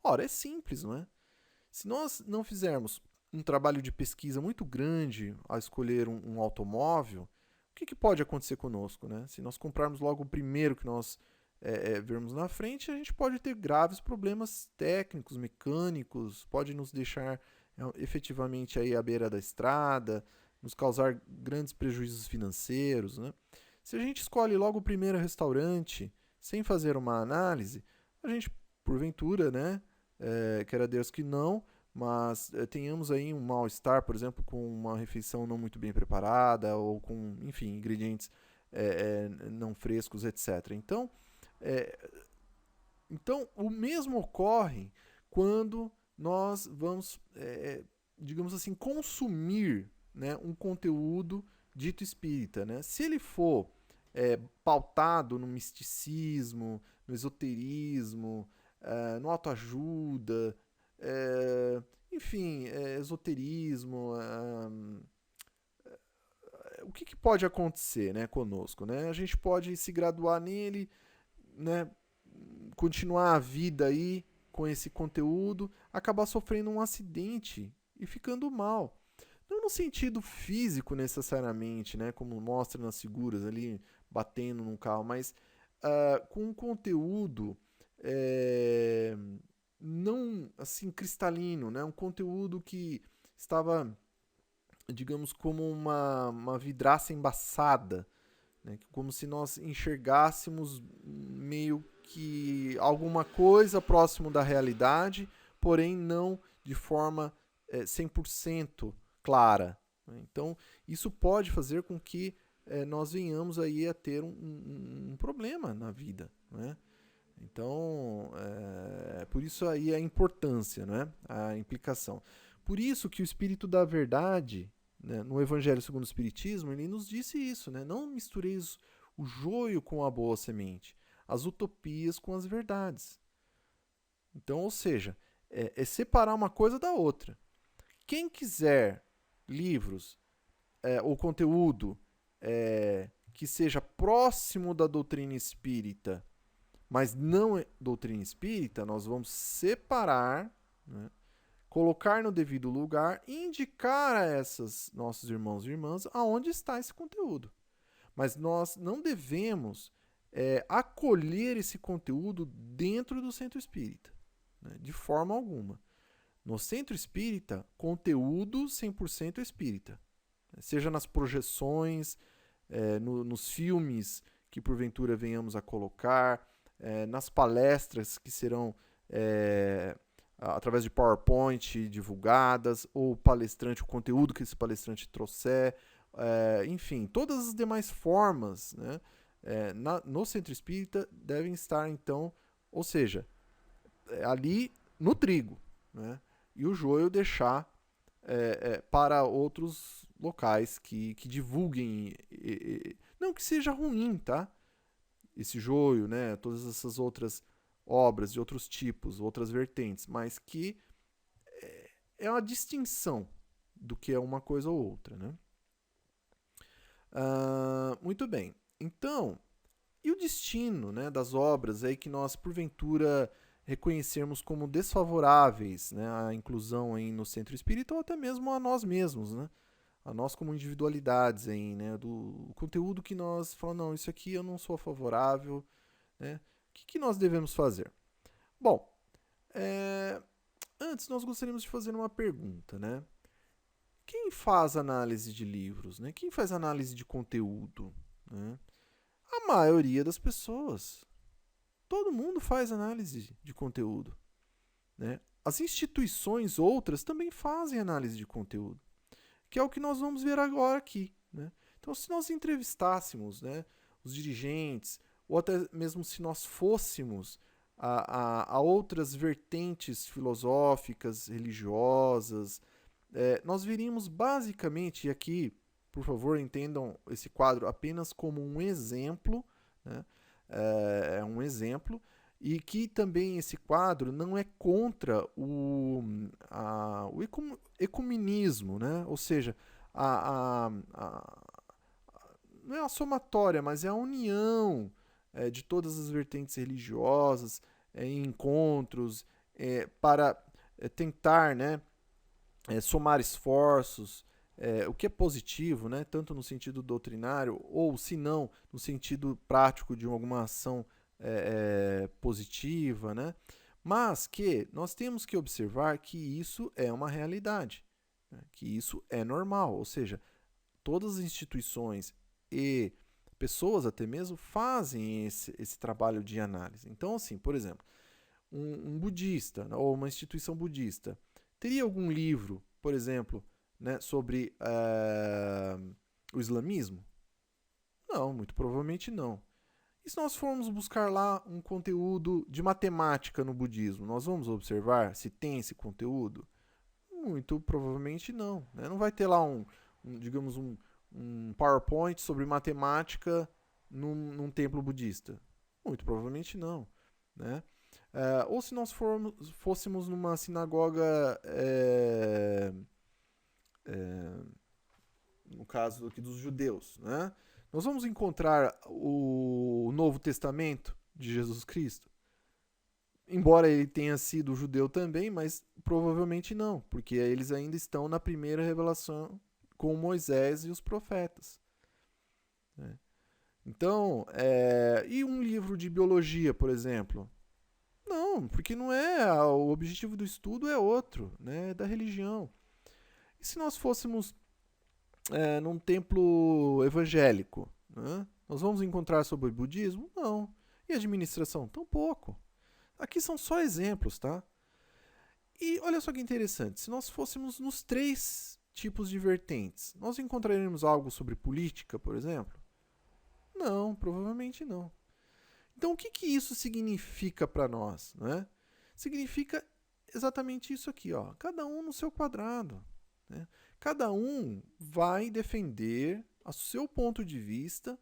Ora, é simples, não é? Se nós não fizermos um trabalho de pesquisa muito grande ao escolher um automóvel, o que pode acontecer conosco? Né? Se nós comprarmos logo o primeiro que nós vermos na frente, a gente pode ter graves problemas técnicos, mecânicos, pode nos deixar efetivamente aí à beira da estrada, nos causar grandes prejuízos financeiros. Né? Se a gente escolhe logo o primeiro restaurante, sem fazer uma análise, a gente, porventura, né, queira Deus que não, mas tenhamos aí um mal-estar, por exemplo, com uma refeição não muito bem preparada ou com, enfim, ingredientes não frescos, etc. Então, o mesmo ocorre quando nós vamos, digamos assim, consumir, né, um conteúdo dito espírita. Né? Se ele for pautado no misticismo, no esoterismo, no autoajuda, enfim, esoterismo, o que pode acontecer, né, conosco, né? A gente pode se graduar nele, né, continuar a vida aí com esse conteúdo, acabar sofrendo um acidente e ficando mal. Não no sentido físico necessariamente, né, como mostra nas figuras ali batendo num carro, mas com um conteúdo é, não assim cristalino, né, um conteúdo que estava, digamos, como uma vidraça embaçada, né, como se nós enxergássemos meio que alguma coisa próximo da realidade, porém não de forma 100% clara. Então, isso pode fazer com que nós venhamos aí a ter um problema na vida, né? Então, por isso aí a importância, né? A implicação. Por isso que o Espírito da Verdade, né, no Evangelho segundo o Espiritismo, ele nos disse isso, né? Não mistureis o joio com a boa semente, as utopias com as verdades. Então, ou seja, é separar uma coisa da outra. Quem quiser livros ou conteúdo que seja próximo da doutrina espírita, mas não é doutrina espírita, nós vamos separar, né, colocar no devido lugar e indicar a esses nossos irmãos e irmãs aonde está esse conteúdo. Mas nós não devemos acolher esse conteúdo dentro do centro espírita, né, de forma alguma. No centro espírita, conteúdo 100% espírita. Seja nas projeções, nos filmes que porventura venhamos a colocar, nas palestras que serão através de PowerPoint divulgadas, ou palestrante, o conteúdo que esse palestrante trouxer, enfim, todas as demais formas, né, no centro espírita devem estar, então, ou seja, ali no trigo, né, e o joio deixar para outros locais que divulguem, não que seja ruim, tá? Esse joio, né? Todas essas outras obras de outros tipos, outras vertentes, mas que é uma distinção do que é uma coisa ou outra, né? Muito bem. Então, e o destino, né, das obras aí que nós porventura reconhecermos como desfavoráveis, né, à inclusão aí no centro espírita ou até mesmo a nós mesmos, né? A nós como individualidades aí, né, do conteúdo que nós falamos, não, isso aqui eu não sou favorável, né? O que nós devemos fazer? Bom, antes nós gostaríamos de fazer uma pergunta, né? Quem faz análise de livros, né? Quem faz análise de conteúdo, né? A maioria das pessoas. Todo mundo faz análise de conteúdo, né? As instituições outras também fazem análise de conteúdo, que é o que nós vamos ver agora aqui, né? Então, se nós entrevistássemos, né, os dirigentes, ou até mesmo se nós fôssemos a outras vertentes filosóficas, religiosas, nós veríamos basicamente, e aqui, por favor, entendam esse quadro apenas como um exemplo, né? É um exemplo, e que também esse quadro não é contra o ecumenismo, né? Ou seja, não é a somatória, mas é a união de todas as vertentes religiosas em encontros para tentar, né, somar esforços, o que é positivo, né, tanto no sentido doutrinário ou, se não, no sentido prático de alguma ação positiva, né? Mas que nós temos que observar que isso é uma realidade, né? Que isso é normal, ou seja, todas as instituições e pessoas até mesmo fazem esse trabalho de análise. Então, assim, por exemplo, um budista ou uma instituição budista teria algum livro, por exemplo, né, sobre o islamismo? Não, muito provavelmente não. E se nós formos buscar lá um conteúdo de matemática no budismo, nós vamos observar se tem esse conteúdo? Muito provavelmente não. Né? Não vai ter lá digamos, um PowerPoint sobre matemática num templo budista. Muito provavelmente não. Né? Ou se nós fôssemos numa sinagoga, no caso aqui dos judeus, né? Nós vamos encontrar o Novo Testamento de Jesus Cristo? Embora ele tenha sido judeu também, mas provavelmente não, porque eles ainda estão na primeira revelação com Moisés e os profetas. Né? Então, e um livro de biologia, por exemplo? Não, porque não é. O objetivo do estudo é outro, né? É da religião. E se nós fôssemos num templo evangélico, né? Nós vamos encontrar sobre o budismo? Não. E administração? Tampouco. Aqui são só exemplos, tá? E olha só que interessante, se nós fôssemos nos 3 tipos de vertentes, nós encontraríamos algo sobre política, por exemplo? Não, provavelmente não. Então, o que, que isso significa para nós? Né? Significa exatamente isso aqui, ó. Cada um no seu quadrado. Né? Cada um vai defender o seu ponto de vista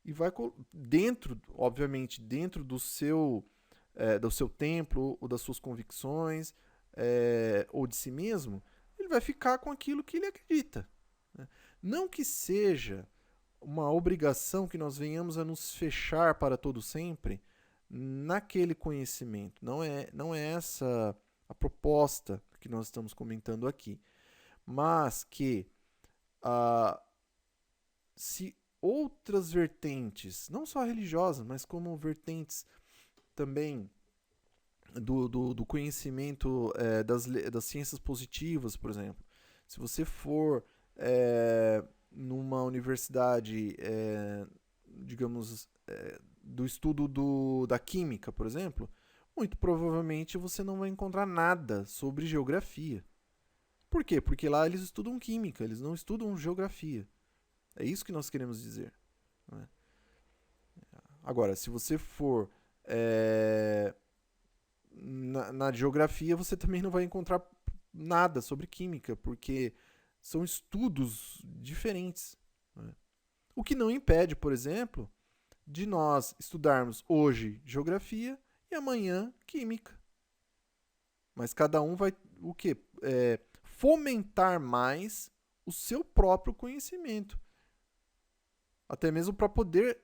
e vai dentro, obviamente, dentro do seu templo ou das suas convicções ou de si mesmo, ele vai ficar com aquilo que ele acredita. Né? Não que seja uma obrigação que nós venhamos a nos fechar para todo sempre naquele conhecimento. Não é essa a proposta que nós estamos comentando aqui. Mas que se outras vertentes, não só religiosas, mas como vertentes também do conhecimento das ciências positivas, por exemplo. Se você for numa universidade, digamos, do estudo da química, por exemplo, muito provavelmente você não vai encontrar nada sobre geografia. Por quê? Porque lá eles estudam química, eles não estudam geografia. É isso que nós queremos dizer. Né? Agora, se você for na geografia, você também não vai encontrar nada sobre química, porque são estudos diferentes. Né? O que não impede, por exemplo, de nós estudarmos hoje geografia e amanhã química. Mas cada um vai o quê? Fomentar mais o seu próprio conhecimento. Até mesmo para poder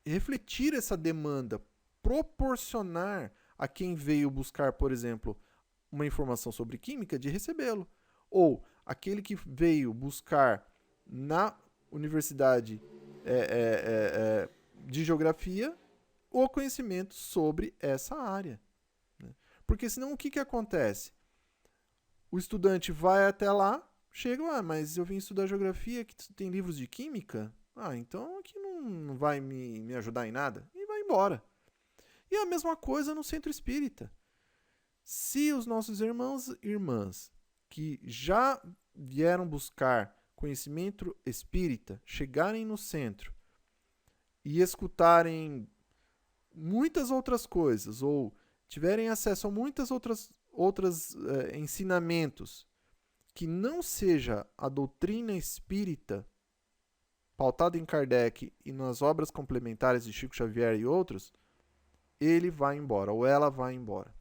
refletir essa demanda, proporcionar a quem veio buscar, por exemplo, uma informação sobre química, de recebê-lo. Ou aquele que veio buscar na universidade de geografia o conhecimento sobre essa área. Né? Porque senão o que acontece? O estudante vai até lá, chega, mas eu vim estudar geografia, que tem livros de química? Então aqui não vai me ajudar em nada. E vai embora. E a mesma coisa no centro espírita. Se os nossos irmãos e irmãs que já vieram buscar conhecimento espírita chegarem no centro e escutarem muitas outras coisas ou tiverem acesso a muitas outras ensinamentos que não seja a doutrina espírita pautada em Kardec e nas obras complementares de Chico Xavier e outros, ele vai embora ou ela vai embora.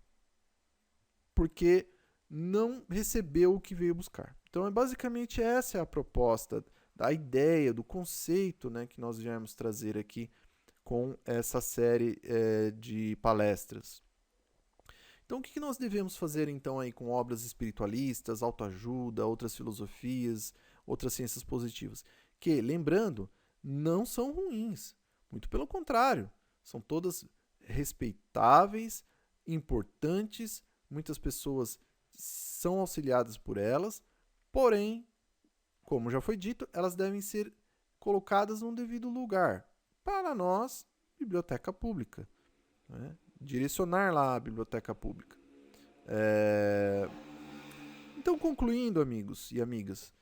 Porque não recebeu o que veio buscar. Então, basicamente, essa é a proposta, da ideia, do conceito, né, que nós viemos trazer aqui com essa série de palestras. Então, o que nós devemos fazer, então, aí com obras espiritualistas, autoajuda, outras filosofias, outras ciências positivas? Que, lembrando, não são ruins. Muito pelo contrário, são todas respeitáveis, importantes, muitas pessoas são auxiliadas por elas, porém, como já foi dito, elas devem ser colocadas num devido lugar. Para nós, biblioteca pública. Né? Direcionar lá a biblioteca pública. Então, concluindo, amigos e amigas,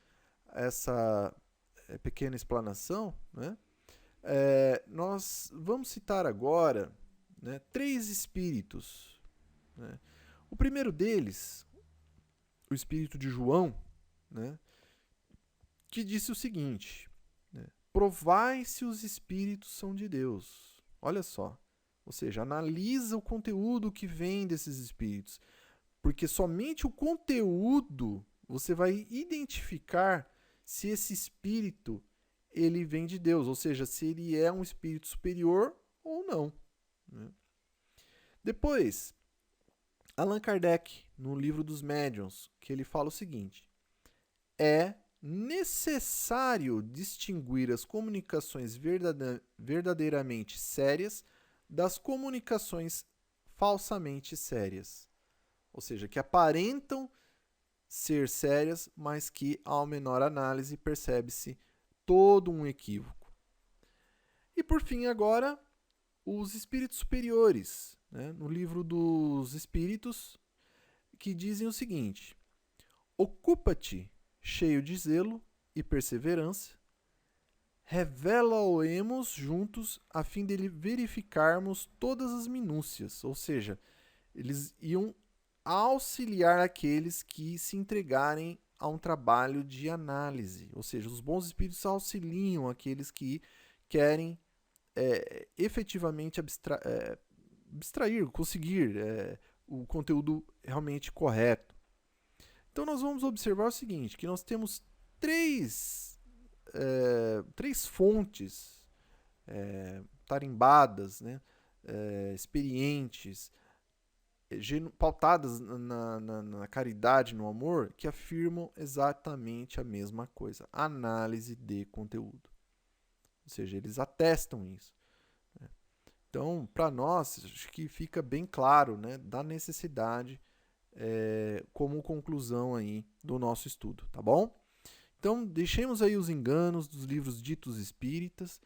essa pequena explanação, né? Nós vamos citar agora, né, 3 espíritos. Né? O primeiro deles, o espírito de João, né, que disse o seguinte: né, provai se os espíritos são de Deus. Olha só, Ou seja, analisa o conteúdo que vem desses espíritos. Porque somente o conteúdo você vai identificar se esse espírito ele vem de Deus, ou seja, se ele é um espírito superior ou não. Né? Depois, Allan Kardec, no livro dos Médiuns, que ele fala o seguinte: é necessário distinguir as comunicações verdadeiramente sérias das comunicações falsamente sérias. Ou seja, que aparentam ser sérias, mas que, ao menor análise, percebe-se todo um equívoco. E por fim, agora, os espíritos superiores, né? No livro dos Espíritos, que dizem o seguinte: ocupa-te, cheio de zelo e perseverança, revela-o-emos juntos a fim de verificarmos todas as minúcias. Ou seja, eles iam auxiliar aqueles que se entregarem a um trabalho de análise. Ou seja, os bons espíritos auxiliam aqueles que querem efetivamente abstrair, conseguir o conteúdo realmente correto. Então nós vamos observar o seguinte, que nós temos três fontes tarimbadas, né, experientes, pautadas na caridade, no amor, que afirmam exatamente a mesma coisa: análise de conteúdo. Ou seja, eles atestam isso. Né? Então, para nós, acho que fica bem claro, né, da necessidade como conclusão aí do nosso estudo, tá bom? Então, deixemos aí os enganos dos livros ditos espíritas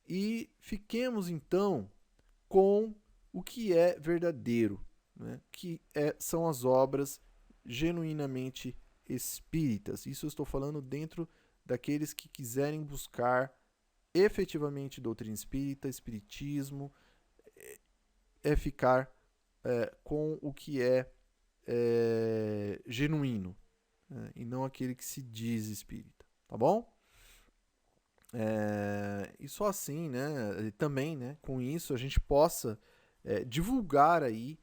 e fiquemos, então, com o que é verdadeiro, né? Que são as obras genuinamente espíritas. Isso eu estou falando dentro daqueles que quiserem buscar efetivamente doutrina espírita, espiritismo, ficar com o que é genuíno, né? E não aquele que se diz espírita, tá bom? E só assim, né, também, né, com isso a gente possa divulgar aí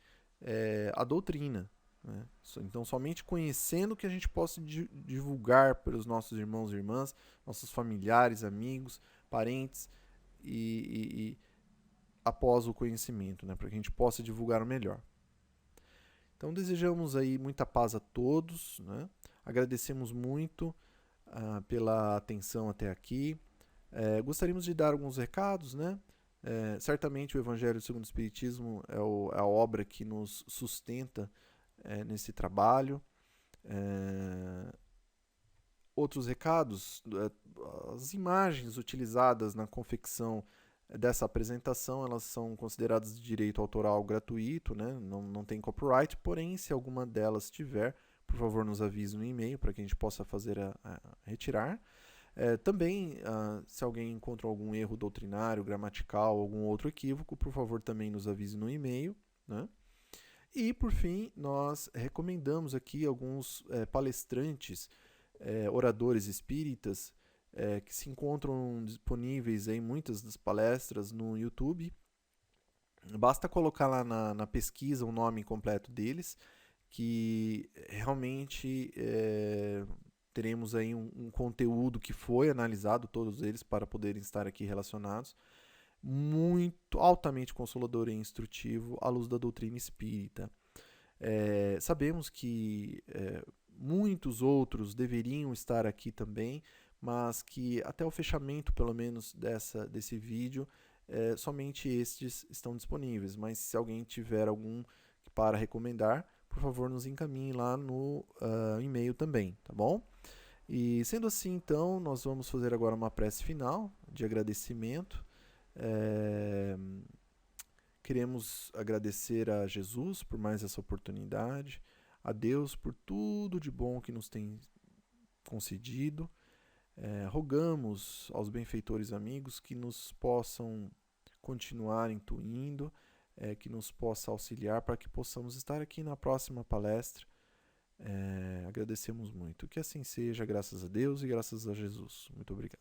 a doutrina. Né? Então, somente conhecendo que a gente possa divulgar para os nossos irmãos e irmãs, nossos familiares, amigos, parentes, e após o conhecimento, né, para que a gente possa divulgar o melhor. Então, desejamos aí muita paz a todos, né? Agradecemos muito pela atenção até aqui. Gostaríamos de dar alguns recados, né? Certamente o Evangelho segundo o Espiritismo é a obra que nos sustenta nesse trabalho. Outros recados: as imagens utilizadas na confecção dessa apresentação, elas são consideradas de direito autoral gratuito, né? Não tem copyright, porém, se alguma delas tiver, por favor, nos avise no e-mail para que a gente possa fazer a retirar. Também, se alguém encontra algum erro doutrinário, gramatical, algum outro equívoco, por favor, também nos avise no e-mail. Né? E, por fim, nós recomendamos aqui alguns palestrantes, oradores espíritas, que se encontram disponíveis em muitas das palestras no YouTube. Basta colocar lá na pesquisa o nome completo deles, que realmente teremos aí um conteúdo que foi analisado, todos eles, para poderem estar aqui relacionados, muito altamente consolador e instrutivo à luz da doutrina espírita. Sabemos que muitos outros deveriam estar aqui também, mas que até o fechamento, pelo menos, desse vídeo, somente estes estão disponíveis. Mas se alguém tiver algum para recomendar, por favor, nos encaminhe lá no e-mail também, tá bom? E sendo assim, então, nós vamos fazer agora uma prece final de agradecimento. Queremos agradecer a Jesus por mais essa oportunidade, a Deus por tudo de bom que nos tem concedido. Rogamos aos benfeitores amigos que nos possam continuar intuindo, que nos possa auxiliar para que possamos estar aqui na próxima palestra. Agradecemos muito. Que assim seja, graças a Deus e graças a Jesus. Muito obrigado.